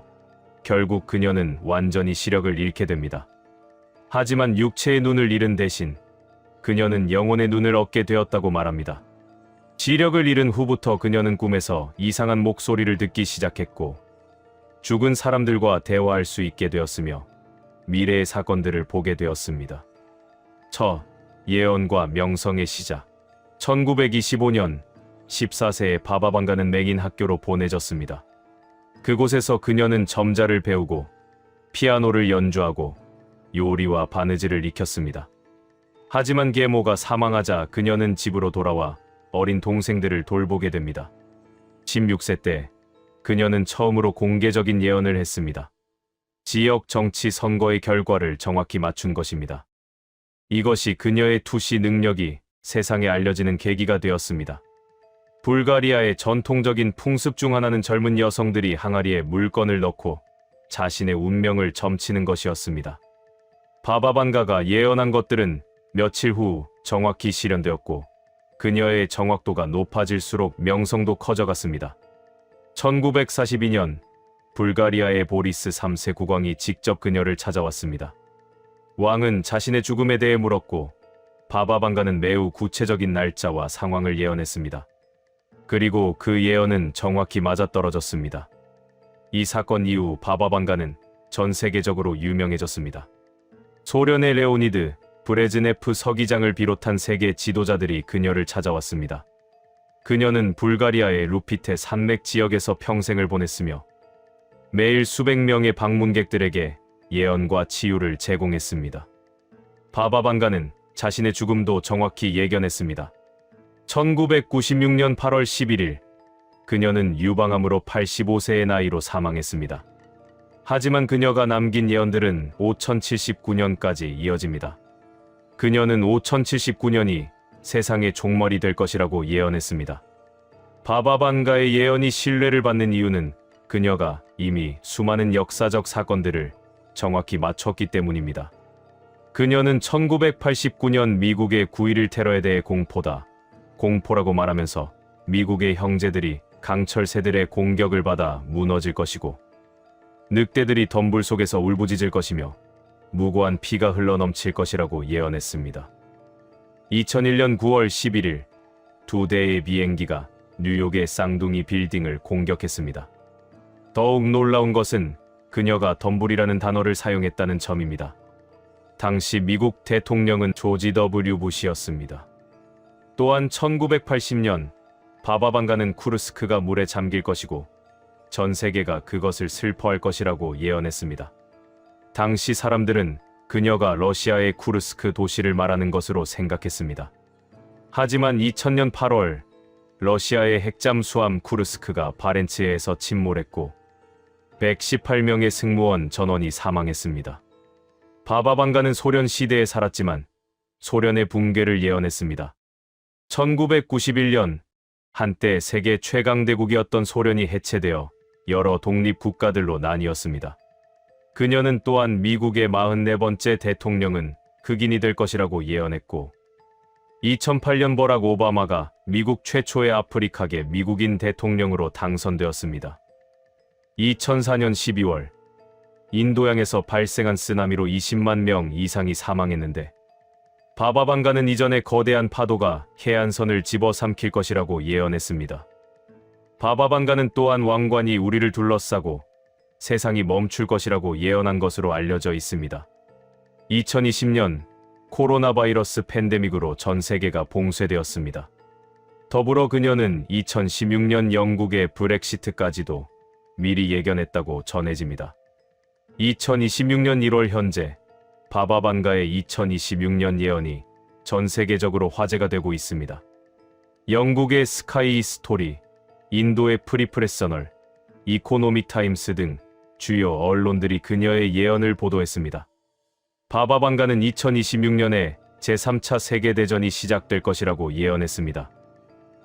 결국 그녀는 완전히 시력을 잃게 됩니다. 하지만 육체의 눈을 잃은 대신 그녀는 영혼의 눈을 얻게 되었다고 말합니다. 시력을 잃은 후부터 그녀는 꿈에서 이상한 목소리를 듣기 시작했고 죽은 사람들과 대화할 수 있게 되었으며 미래의 사건들을 보게 되었습니다. 예언과 명성의 시작. 1925년 14세의 바바반가는 맹인 학교로 보내졌습니다. 그곳에서 그녀는 점자를 배우고 피아노를 연주하고 요리와 바느질을 익혔습니다. 하지만 계모가 사망하자 그녀는 집으로 돌아와 어린 동생들을 돌보게 됩니다. 16세 때 그녀는 처음으로 공개적인 예언을 했습니다. 지역 정치 선거의 결과를 정확히 맞춘 것입니다. 이것이 그녀의 투시 능력이 세상에 알려지는 계기가 되었습니다. 불가리아의 전통적인 풍습 중 하나는 젊은 여성들이 항아리에 물건을 넣고 자신의 운명을 점치는 것이었습니다. 바바반가가 예언한 것들은 며칠 후 정확히 실현되었고 그녀의 정확도가 높아질수록 명성도 커져갔습니다. 1942년 불가리아의 보리스 3세 국왕이 직접 그녀를 찾아왔습니다. 왕은 자신의 죽음에 대해 물었고 바바반가는 매우 구체적인 날짜와 상황을 예언했습니다. 그리고 그 예언은 정확히 맞아떨어졌습니다. 이 사건 이후 바바반가는 전 세계적으로 유명해졌습니다. 소련의 레오니드 브레즈네프 서기장을 비롯한 세계 지도자들이 그녀를 찾아왔습니다. 그녀는 불가리아의 루피테 산맥 지역에서 평생을 보냈으며 매일 수백 명의 방문객들에게 예언과 치유를 제공했습니다. 바바반가는 자신의 죽음도 정확히 예견했습니다. 1996년 8월 11일 그녀는 유방암으로 85세의 나이로 사망했습니다. 하지만 그녀가 남긴 예언들은 5079년까지 이어집니다. 그녀는 5079년이 세상의 종말이 될 것이라고 예언했습니다. 바바반가의 예언이 신뢰를 받는 이유는 그녀가 이미 수많은 역사적 사건들을 정확히 맞췄기 때문입니다. 그녀는 1989년 미국의 9.11 테러에 대해 공포라고 말하면서 미국의 형제들이 강철새들의 공격을 받아 무너질 것이고 늑대들이 덤불 속에서 울부짖을 것이며 무고한 피가 흘러넘칠 것이라고 예언했습니다. 2001년 9월 11일 두 대의 비행기가 뉴욕의 쌍둥이 빌딩을 공격했습니다. 더욱 놀라운 것은 그녀가 덤불이라는 단어를 사용했다는 점입니다. 당시 미국 대통령은 조지 W. 부시였습니다. 또한 1980년 바바반가는 쿠르스크가 물에 잠길 것이고 전 세계가 그것을 슬퍼할 것이라고 예언했습니다. 당시 사람들은 그녀가 러시아의 쿠르스크 도시를 말하는 것으로 생각했습니다. 하지만 2000년 8월 러시아의 핵잠수함 쿠르스크가 바렌츠해에서 침몰했고 118명의 승무원 전원이 사망했습니다. 바바반가는 소련 시대에 살았지만 소련의 붕괴를 예언했습니다. 1991년 한때 세계 최강대국이었던 소련이 해체되어 여러 독립국가들로 나뉘었습니다. 그녀는 또한 미국의 44번째 대통령은 흑인이 될 것이라고 예언했고 2008년 버락 오바마가 미국 최초의 아프리카계 미국인 대통령으로 당선되었습니다. 2004년 12월 인도양에서 발생한 쓰나미로 20만 명 이상이 사망했는데 바바반가는 이전에 거대한 파도가 해안선을 집어삼킬 것이라고 예언했습니다. 바바반가는 또한 왕관이 우리를 둘러싸고 세상이 멈출 것이라고 예언한 것으로 알려져 있습니다. 2020년 코로나 바이러스 팬데믹으로 전 세계가 봉쇄되었습니다. 더불어 그녀는 2016년 영국의 브렉시트까지도 미리 예견했다고 전해집니다. 2026년 1월 현재 바바반가의 2026년 예언이 전 세계적으로 화제가 되고 있습니다. 영국의 스카이 스토리, 인도의 프리프레셔널, 이코노믹 타임스 등 주요 언론들이 그녀의 예언을 보도했습니다. 바바반가는 2026년에 제3차 세계대전이 시작될 것이라고 예언했습니다.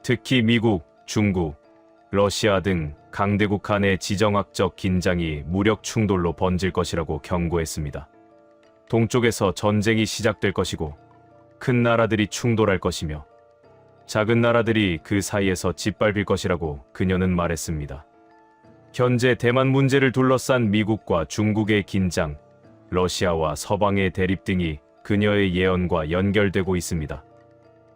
특히 미국, 중국, 러시아 등 강대국 간의 지정학적 긴장이 무력 충돌로 번질 것이라고 경고했습니다. 동쪽에서 전쟁이 시작될 것이고 큰 나라들이 충돌할 것이며 작은 나라들이 그 사이에서 짓밟힐 것이라고 그녀는 말했습니다. 현재 대만 문제를 둘러싼 미국과 중국의 긴장, 러시아와 서방의 대립 등이 그녀의 예언과 연결되고 있습니다.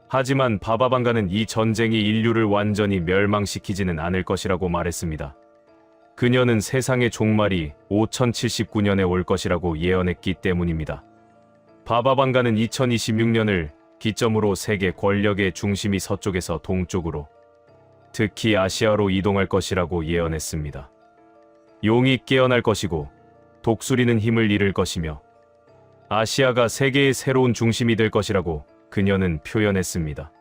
하지만 바바반가는 이 전쟁이 인류를 완전히 멸망시키지는 않을 것이라고 말했습니다. 그녀는 세상의 종말이 5079년에 올 것이라고 예언했기 때문입니다. 바바반가는 2026년을 기점으로 세계 권력의 중심이 서쪽에서 동쪽으로, 특히 아시아로 이동할 것이라고 예언했습니다. 용이 깨어날 것이고 독수리는 힘을 잃을 것이며 아시아가 세계의 새로운 중심이 될 것이라고 그녀는 표현했습니다.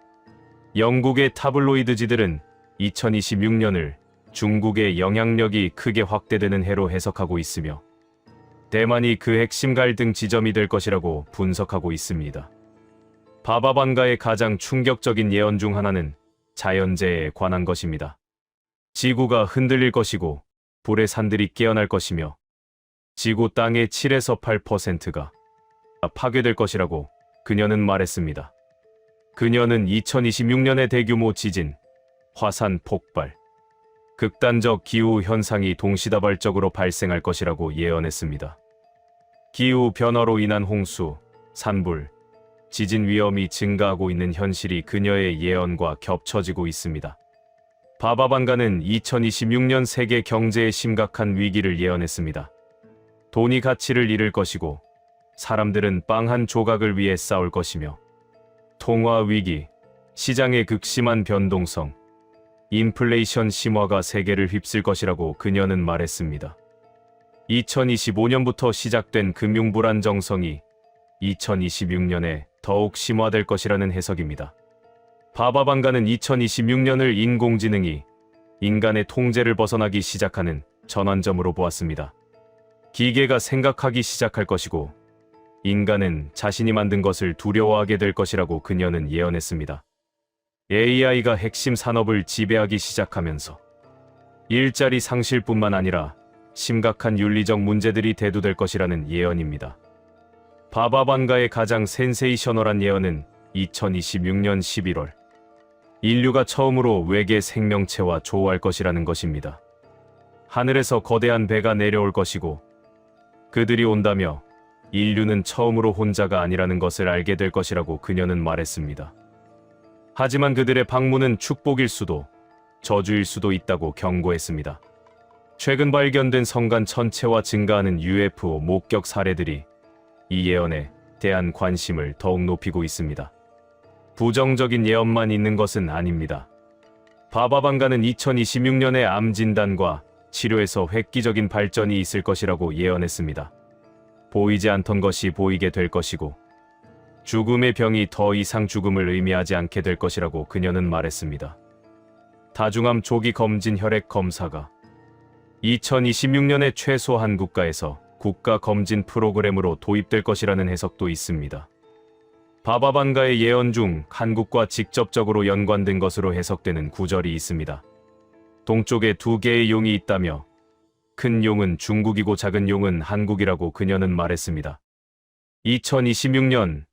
영국의 타블로이드지들은 2026년을 중국의 영향력이 크게 확대되는 해로 해석하고 있으며 대만이 그 핵심 갈등 지점이 될 것이라고 분석하고 있습니다. 바바반가의 가장 충격적인 예언 중 하나는 자연재해에 관한 것입니다. 지구가 흔들릴 것이고 불의 산들이 깨어날 것이며 지구 땅의 7에서 8%가 파괴될 것이라고 그녀는 말했습니다. 그녀는 2026년의 대규모 지진, 화산 폭발, 극단적 기후 현상이 동시다발적으로 발생할 것이라고 예언했습니다. 기후 변화로 인한 홍수, 산불, 지진 위험이 증가하고 있는 현실이 그녀의 예언과 겹쳐지고 있습니다. 바바반가는 2026년 세계 경제의 심각한 위기를 예언했습니다. 돈이 가치를 잃을 것이고 사람들은 빵 한 조각을 위해 싸울 것이며 통화 위기, 시장의 극심한 변동성, 인플레이션 심화가 세계를 휩쓸 것이라고 그녀는 말했습니다. 2025년부터 시작된 금융 불안정성이 2026년에 더욱 심화될 것이라는 해석입니다. 바바반가는 2026년을 인공지능이 인간의 통제를 벗어나기 시작하는 전환점으로 보았습니다. 기계가 생각하기 시작할 것이고 인간은 자신이 만든 것을 두려워하게 될 것이라고 그녀는 예언했습니다. AI가 핵심 산업을 지배하기 시작하면서 일자리 상실뿐만 아니라 심각한 윤리적 문제들이 대두될 것이라는 예언입니다. 바바반가의 가장 센세이셔널한 예언은 2026년 11월 인류가 처음으로 외계 생명체와 조우할 것이라는 것입니다. 하늘에서 거대한 배가 내려올 것이고 그들이 온다며 인류는 처음으로 혼자가 아니라는 것을 알게 될 것이라고 그녀는 말했습니다. 하지만 그들의 방문은 축복일 수도 저주일 수도 있다고 경고했습니다. 최근 발견된 성간 천체와 증가하는 UFO 목격 사례들이 이 예언에 대한 관심을 더욱 높이고 있습니다. 부정적인 예언만 있는 것은 아닙니다. 바바반가는 2026년에 암 진단과 치료에서 획기적인 발전이 있을 것이라고 예언했습니다. 보이지 않던 것이 보이게 될 것이고 죽음의 병이 더 이상 죽음을 의미하지 않게 될 것이라고 그녀는 말했습니다. 다중암 조기 검진 혈액 검사가 2026년에 최소한 국가에서 국가 검진 프로그램으로 도입될 것이라는 해석도 있습니다. 바바반가의 예언 중 한국과 직접적으로 연관된 것으로 해석되는 구절이 있습니다. 동쪽에 두 개의 용이 있다며 큰 용은 중국이고 작은 용은 한국이라고 그녀는 말했습니다. 2026년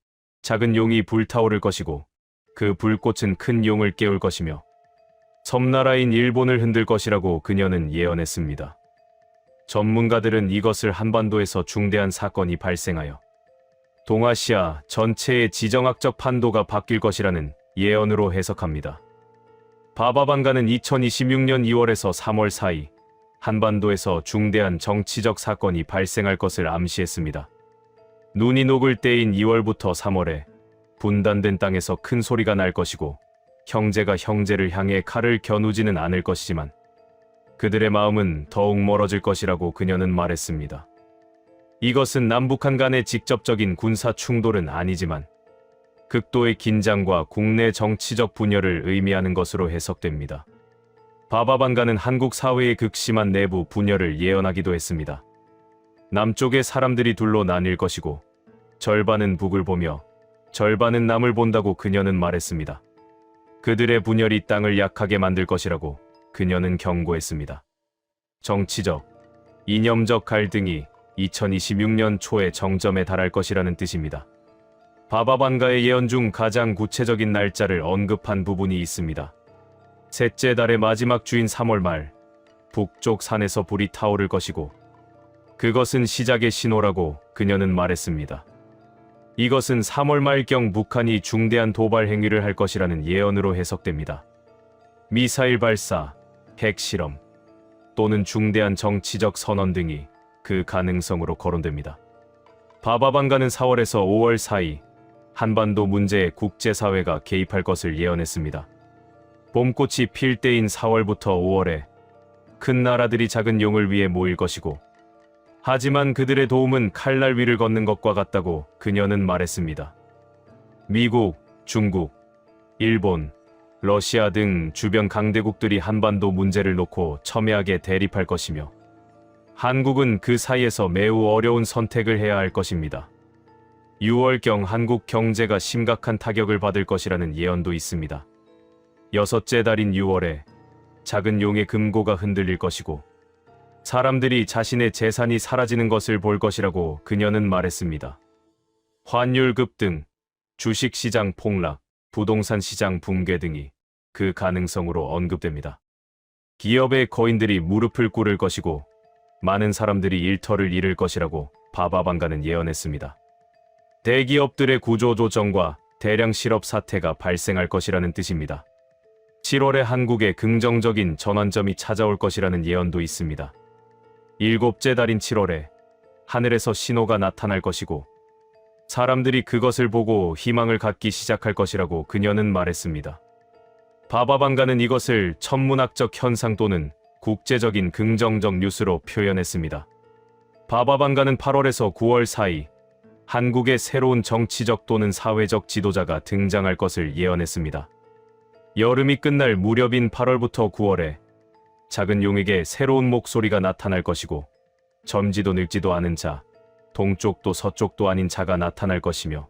작은 용이 불타오를 것이고 그 불꽃은 큰 용을 깨울 것이며 섬나라인 일본을 흔들 것이라고 그녀는 예언했습니다. 전문가들은 이것을 한반도에서 중대한 사건이 발생하여 동아시아 전체의 지정학적 판도가 바뀔 것이라는 예언으로 해석합니다. 바바반가는 2026년 2월에서 3월 사이 한반도에서 중대한 정치적 사건이 발생할 것을 암시했습니다. 눈이 녹을 때인 2월부터 3월에 분단된 땅에서 큰 소리가 날 것이고 형제가 형제를 향해 칼을 겨누지는 않을 것이지만 그들의 마음은 더욱 멀어질 것이라고 그녀는 말했습니다. 이것은 남북한 간의 직접적인 군사 충돌은 아니지만 극도의 긴장과 국내 정치적 분열을 의미하는 것으로 해석됩니다. 바바반가는 한국 사회의 극심한 내부 분열을 예언하기도 했습니다. 남쪽의 사람들이 둘로 나뉠 것이고 절반은 북을 보며 절반은 남을 본다고 그녀는 말했습니다. 그들의 분열이 땅을 약하게 만들 것이라고 그녀는 경고했습니다. 정치적, 이념적 갈등이 2026년 초에 정점에 달할 것이라는 뜻입니다. 바바반가의 예언 중 가장 구체적인 날짜를 언급한 부분이 있습니다. 셋째 달의 마지막 주인 3월 말, 북쪽 산에서 불이 타오를 것이고 그것은 시작의 신호라고 그녀는 말했습니다. 이것은 3월 말경 북한이 중대한 도발 행위를 할 것이라는 예언으로 해석됩니다. 미사일 발사, 핵실험 또는 중대한 정치적 선언 등이 그 가능성으로 거론됩니다. 바바반가는 4월에서 5월 사이 한반도 문제에 국제사회가 개입할 것을 예언했습니다. 봄꽃이 필 때인 4월부터 5월에 큰 나라들이 작은 용을 위해 모일 것이고 하지만 그들의 도움은 칼날 위를 걷는 것과 같다고 그녀는 말했습니다. 미국, 중국, 일본, 러시아 등 주변 강대국들이 한반도 문제를 놓고 첨예하게 대립할 것이며 한국은 그 사이에서 매우 어려운 선택을 해야 할 것입니다. 6월경 한국 경제가 심각한 타격을 받을 것이라는 예언도 있습니다. 여섯째 달인 6월에 작은 용의 금고가 흔들릴 것이고 사람들이 자신의 재산이 사라지는 것을 볼 것이라고 그녀는 말했습니다. 환율 급등, 주식시장 폭락, 부동산 시장 붕괴 등이 그 가능성으로 언급됩니다. 기업의 거인들이 무릎을 꿇을 것이고 많은 사람들이 일터를 잃을 것이라고 바바반가는 예언했습니다. 대기업들의 구조조정과 대량 실업 사태가 발생할 것이라는 뜻입니다. 7월에 한국에 긍정적인 전환점이 찾아올 것이라는 예언도 있습니다. 일곱째 달인 7월에 하늘에서 신호가 나타날 것이고 사람들이 그것을 보고 희망을 갖기 시작할 것이라고 그녀는 말했습니다. 바바반가는 이것을 천문학적 현상 또는 국제적인 긍정적 뉴스로 표현했습니다. 바바반가는 8월에서 9월 사이 한국의 새로운 정치적 또는 사회적 지도자가 등장할 것을 예언했습니다. 여름이 끝날 무렵인 8월부터 9월에 작은 용에게 새로운 목소리가 나타날 것이고 젊지도 늙지도 않은 자, 동쪽도 서쪽도 아닌 자가 나타날 것이며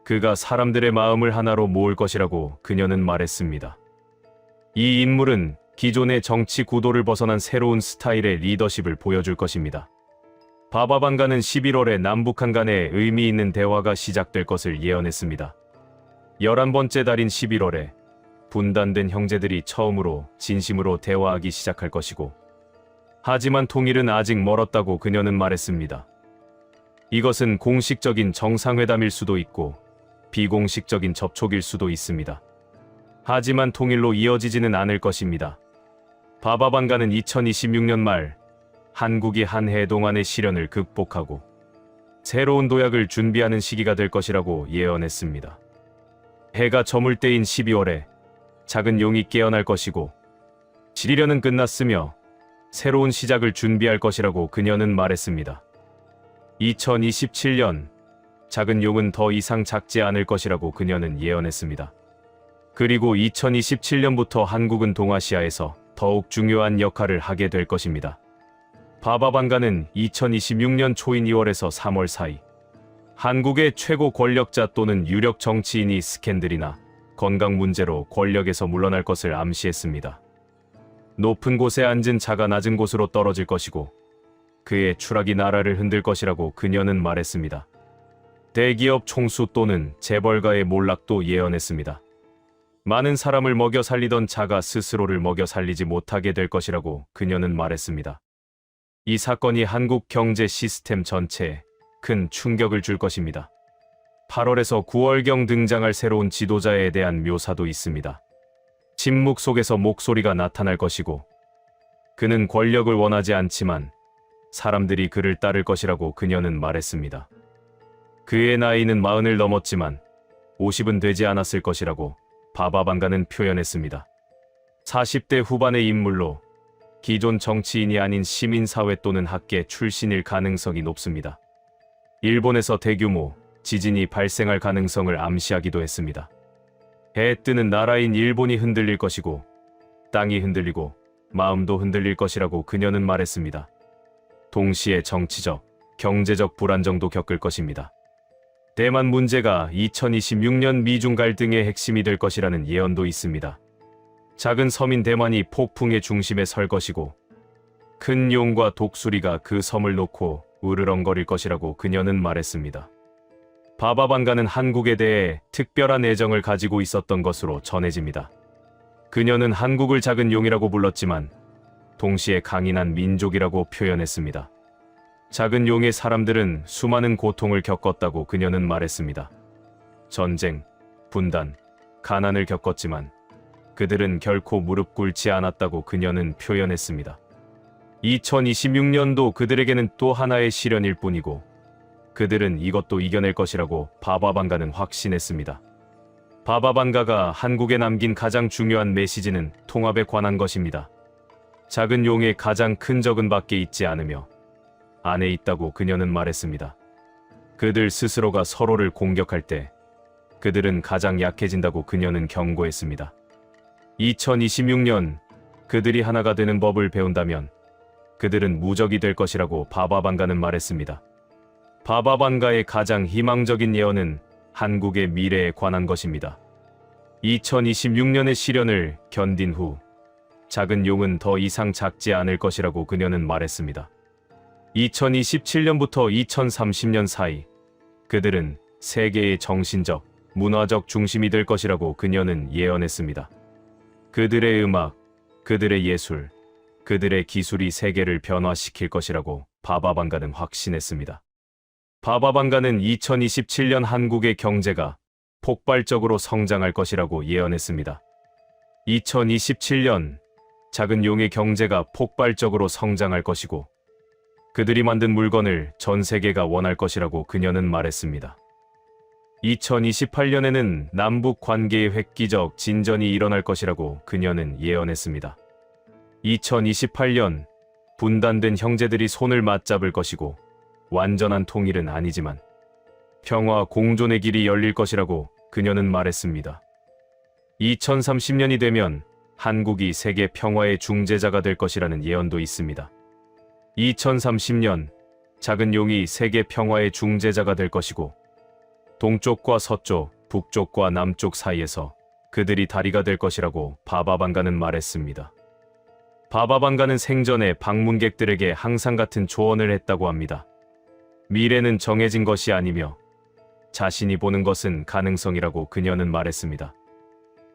그가 사람들의 마음을 하나로 모을 것이라고 그녀는 말했습니다. 이 인물은 기존의 정치 구도를 벗어난 새로운 스타일의 리더십을 보여줄 것입니다. 바바반가는 11월에 남북한 간의 의미 있는 대화가 시작될 것을 예언했습니다. 11번째 달인 11월에 분단된 형제들이 처음으로 진심으로 대화하기 시작할 것이고, 하지만 통일은 아직 멀었다고 그녀는 말했습니다. 이것은 공식적인 정상회담일 수도 있고 비공식적인 접촉일 수도 있습니다. 하지만 통일로 이어지지는 않을 것입니다. 바바반가는 2026년 말 한국이 한 해 동안의 시련을 극복하고 새로운 도약을 준비하는 시기가 될 것이라고 예언했습니다. 해가 저물 때인 12월에 작은 용이 깨어날 것이고 시련은 끝났으며 새로운 시작을 준비할 것이라고 그녀는 말했습니다. 2027년 작은 용은 더 이상 작지 않을 것이라고 그녀는 예언했습니다. 그리고 2027년부터 한국은 동아시아에서 더욱 중요한 역할을 하게 될 것입니다. 바바반가는 2026년 초인 2월에서 3월 사이 한국의 최고 권력자 또는 유력 정치인이 스캔들이나 건강 문제로 권력에서 물러날 것을 암시했습니다. 높은 곳에 앉은 자가 낮은 곳으로 떨어질 것이고 그의 추락이 나라를 흔들 것이라고 그녀는 말했습니다. 대기업 총수 또는 재벌가의 몰락도 예언했습니다. 많은 사람을 먹여 살리던 자가 스스로를 먹여 살리지 못하게 될 것이라고 그녀는 말했습니다. 이 사건이 한국 경제 시스템 전체에 큰 충격을 줄 것입니다. 8월에서 9월경 등장할 새로운 지도자에 대한 묘사도 있습니다. 침묵 속에서 목소리가 나타날 것이고 그는 권력을 원하지 않지만 사람들이 그를 따를 것이라고 그녀는 말했습니다. 그의 나이는 40을 넘었지만 50은 되지 않았을 것이라고 바바반가는 표현했습니다. 40대 후반의 인물로 기존 정치인이 아닌 시민사회 또는 학계 출신일 가능성이 높습니다. 일본에서 대규모 지진이 발생할 가능성을 암시하기도 했습니다. 해 뜨는 나라인 일본이 흔들릴 것이고 땅이 흔들리고 마음도 흔들릴 것이라고 그녀는 말했습니다. 동시에 정치적, 경제적 불안정도 겪을 것입니다. 대만 문제가 2026년 미중 갈등의 핵심이 될 것이라는 예언도 있습니다. 작은 섬인 대만이 폭풍의 중심에 설 것이고 큰 용과 독수리가 그 섬을 놓고 으르렁거릴 것이라고 그녀는 말했습니다. 바바반가는 한국에 대해 특별한 애정을 가지고 있었던 것으로 전해집니다. 그녀는 한국을 작은 용이라고 불렀지만 동시에 강인한 민족이라고 표현했습니다. 작은 용의 사람들은 수많은 고통을 겪었다고 그녀는 말했습니다. 전쟁, 분단, 가난을 겪었지만 그들은 결코 무릎 꿇지 않았다고 그녀는 표현했습니다. 2026년도 그들에게는 또 하나의 시련일 뿐이고 그들은 이것도 이겨낼 것이라고 바바반가는 확신했습니다. 바바반가가 한국에 남긴 가장 중요한 메시지는 통합에 관한 것입니다. 작은 용의 가장 큰 적은 밖에 있지 않으며 안에 있다고 그녀는 말했습니다. 그들 스스로가 서로를 공격할 때 그들은 가장 약해진다고 그녀는 경고했습니다. 2026년 그들이 하나가 되는 법을 배운다면 그들은 무적이 될 것이라고 바바반가는 말했습니다. 바바반가의 가장 희망적인 예언은 한국의 미래에 관한 것입니다. 2026년의 시련을 견딘 후 작은 용은 더 이상 작지 않을 것이라고 그녀는 말했습니다. 2027년부터 2030년 사이 그들은 세계의 정신적, 문화적 중심이 될 것이라고 그녀는 예언했습니다. 그들의 음악, 그들의 예술, 그들의 기술이 세계를 변화시킬 것이라고 바바반가는 확신했습니다. 바바반가는 2027년 한국의 경제가 폭발적으로 성장할 것이라고 예언했습니다. 2027년 작은 용의 경제가 폭발적으로 성장할 것이고 그들이 만든 물건을 전 세계가 원할 것이라고 그녀는 말했습니다. 2028년에는 남북 관계의 획기적 진전이 일어날 것이라고 그녀는 예언했습니다. 2028년 분단된 형제들이 손을 맞잡을 것이고 완전한 통일은 아니지만 평화 공존의 길이 열릴 것이라고 그녀는 말했습니다. 2030년이 되면 한국이 세계 평화의 중재자가 될 것이라는 예언도 있습니다. 2030년 작은 용이 세계 평화의 중재자가 될 것이고 동쪽과 서쪽, 북쪽과 남쪽 사이에서 그들이 다리가 될 것이라고 바바반가는 말했습니다. 바바반가는 생전에 방문객들에게 항상 같은 조언을 했다고 합니다. 미래는 정해진 것이 아니며 자신이 보는 것은 가능성이라고 그녀는 말했습니다.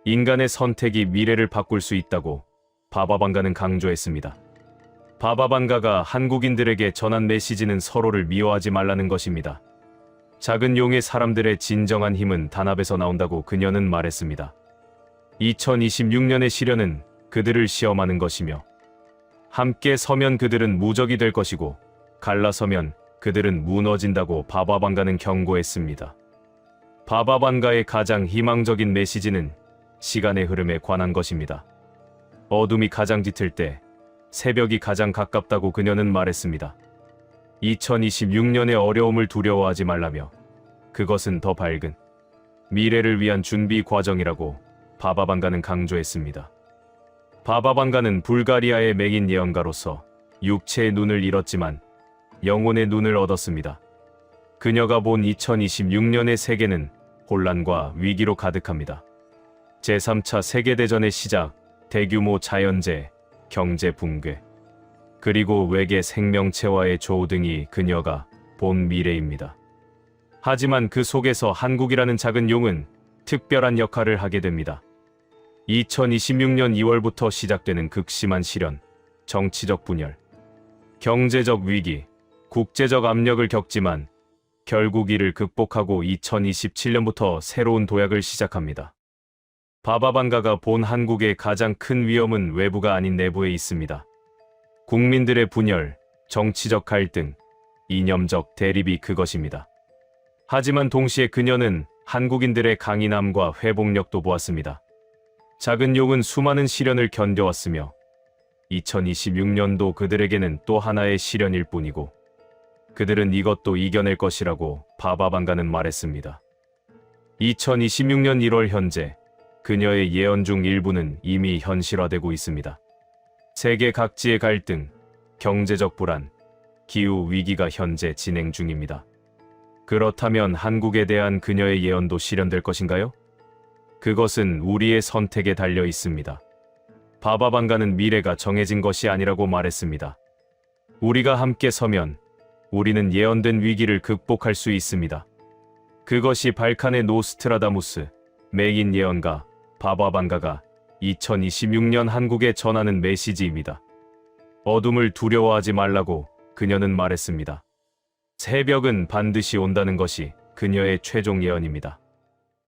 인간의 선택이 미래를 바꿀 수 있다고 바바반가는 강조했습니다. 바바반가가 한국인들에게 전한 메시지는 서로를 미워하지 말라는 것입니다. 작은 용의 사람들의 진정한 힘은 단합에서 나온다고 그녀는 말했습니다. 2026년의 시련은 그들을 시험하는 것이며 함께 서면 그들은 무적이 될 것이고 갈라서면 그들은 무너진다고 바바반가는 경고했습니다. 바바반가의 가장 희망적인 메시지는 시간의 흐름에 관한 것입니다. 어둠이 가장 짙을 때 새벽이 가장 가깝다고 그녀는 말했습니다. 2026년의 어려움을 두려워하지 말라며 그것은 더 밝은 미래를 위한 준비 과정이라고 바바반가는 강조했습니다. 바바반가는 불가리아의 맹인 예언가로서 육체의 눈을 잃었지만 영혼의 눈을 얻었습니다. 그녀가 본 2026년의 세계는 혼란과 위기로 가득합니다. 제3차 세계대전의 시작, 대규모 자연재해, 경제 붕괴, 그리고 외계 생명체와의 조우 등이 그녀가 본 미래입니다. 하지만 그 속에서 한국이라는 작은 용은 특별한 역할을 하게 됩니다. 2026년 2월부터 시작되는 극심한 시련, 정치적 분열, 경제적 위기, 국제적 압력을 겪지만 결국 이를 극복하고 2027년부터 새로운 도약을 시작합니다. 바바반가가 본 한국의 가장 큰 위험은 외부가 아닌 내부에 있습니다. 국민들의 분열, 정치적 갈등, 이념적 대립이 그것입니다. 하지만 동시에 그녀는 한국인들의 강인함과 회복력도 보았습니다. 작은 용은 수많은 시련을 견뎌왔으며 2026년도 그들에게는 또 하나의 시련일 뿐이고 그들은 이것도 이겨낼 것이라고 바바반가는 말했습니다. 2026년 1월 현재 그녀의 예언 중 일부는 이미 현실화되고 있습니다. 세계 각지의 갈등, 경제적 불안, 기후 위기가 현재 진행 중입니다. 그렇다면 한국에 대한 그녀의 예언도 실현될 것인가요? 그것은 우리의 선택에 달려 있습니다. 바바반가는 미래가 정해진 것이 아니라고 말했습니다. 우리가 함께 서면 우리는 예언된 위기를 극복할 수 있습니다. 그것이 발칸의 노스트라다무스, 맹인 예언가 바바반가가 2026년 한국에 전하는 메시지입니다. 어둠을 두려워하지 말라고 그녀는 말했습니다. 새벽은 반드시 온다는 것이 그녀의 최종 예언입니다.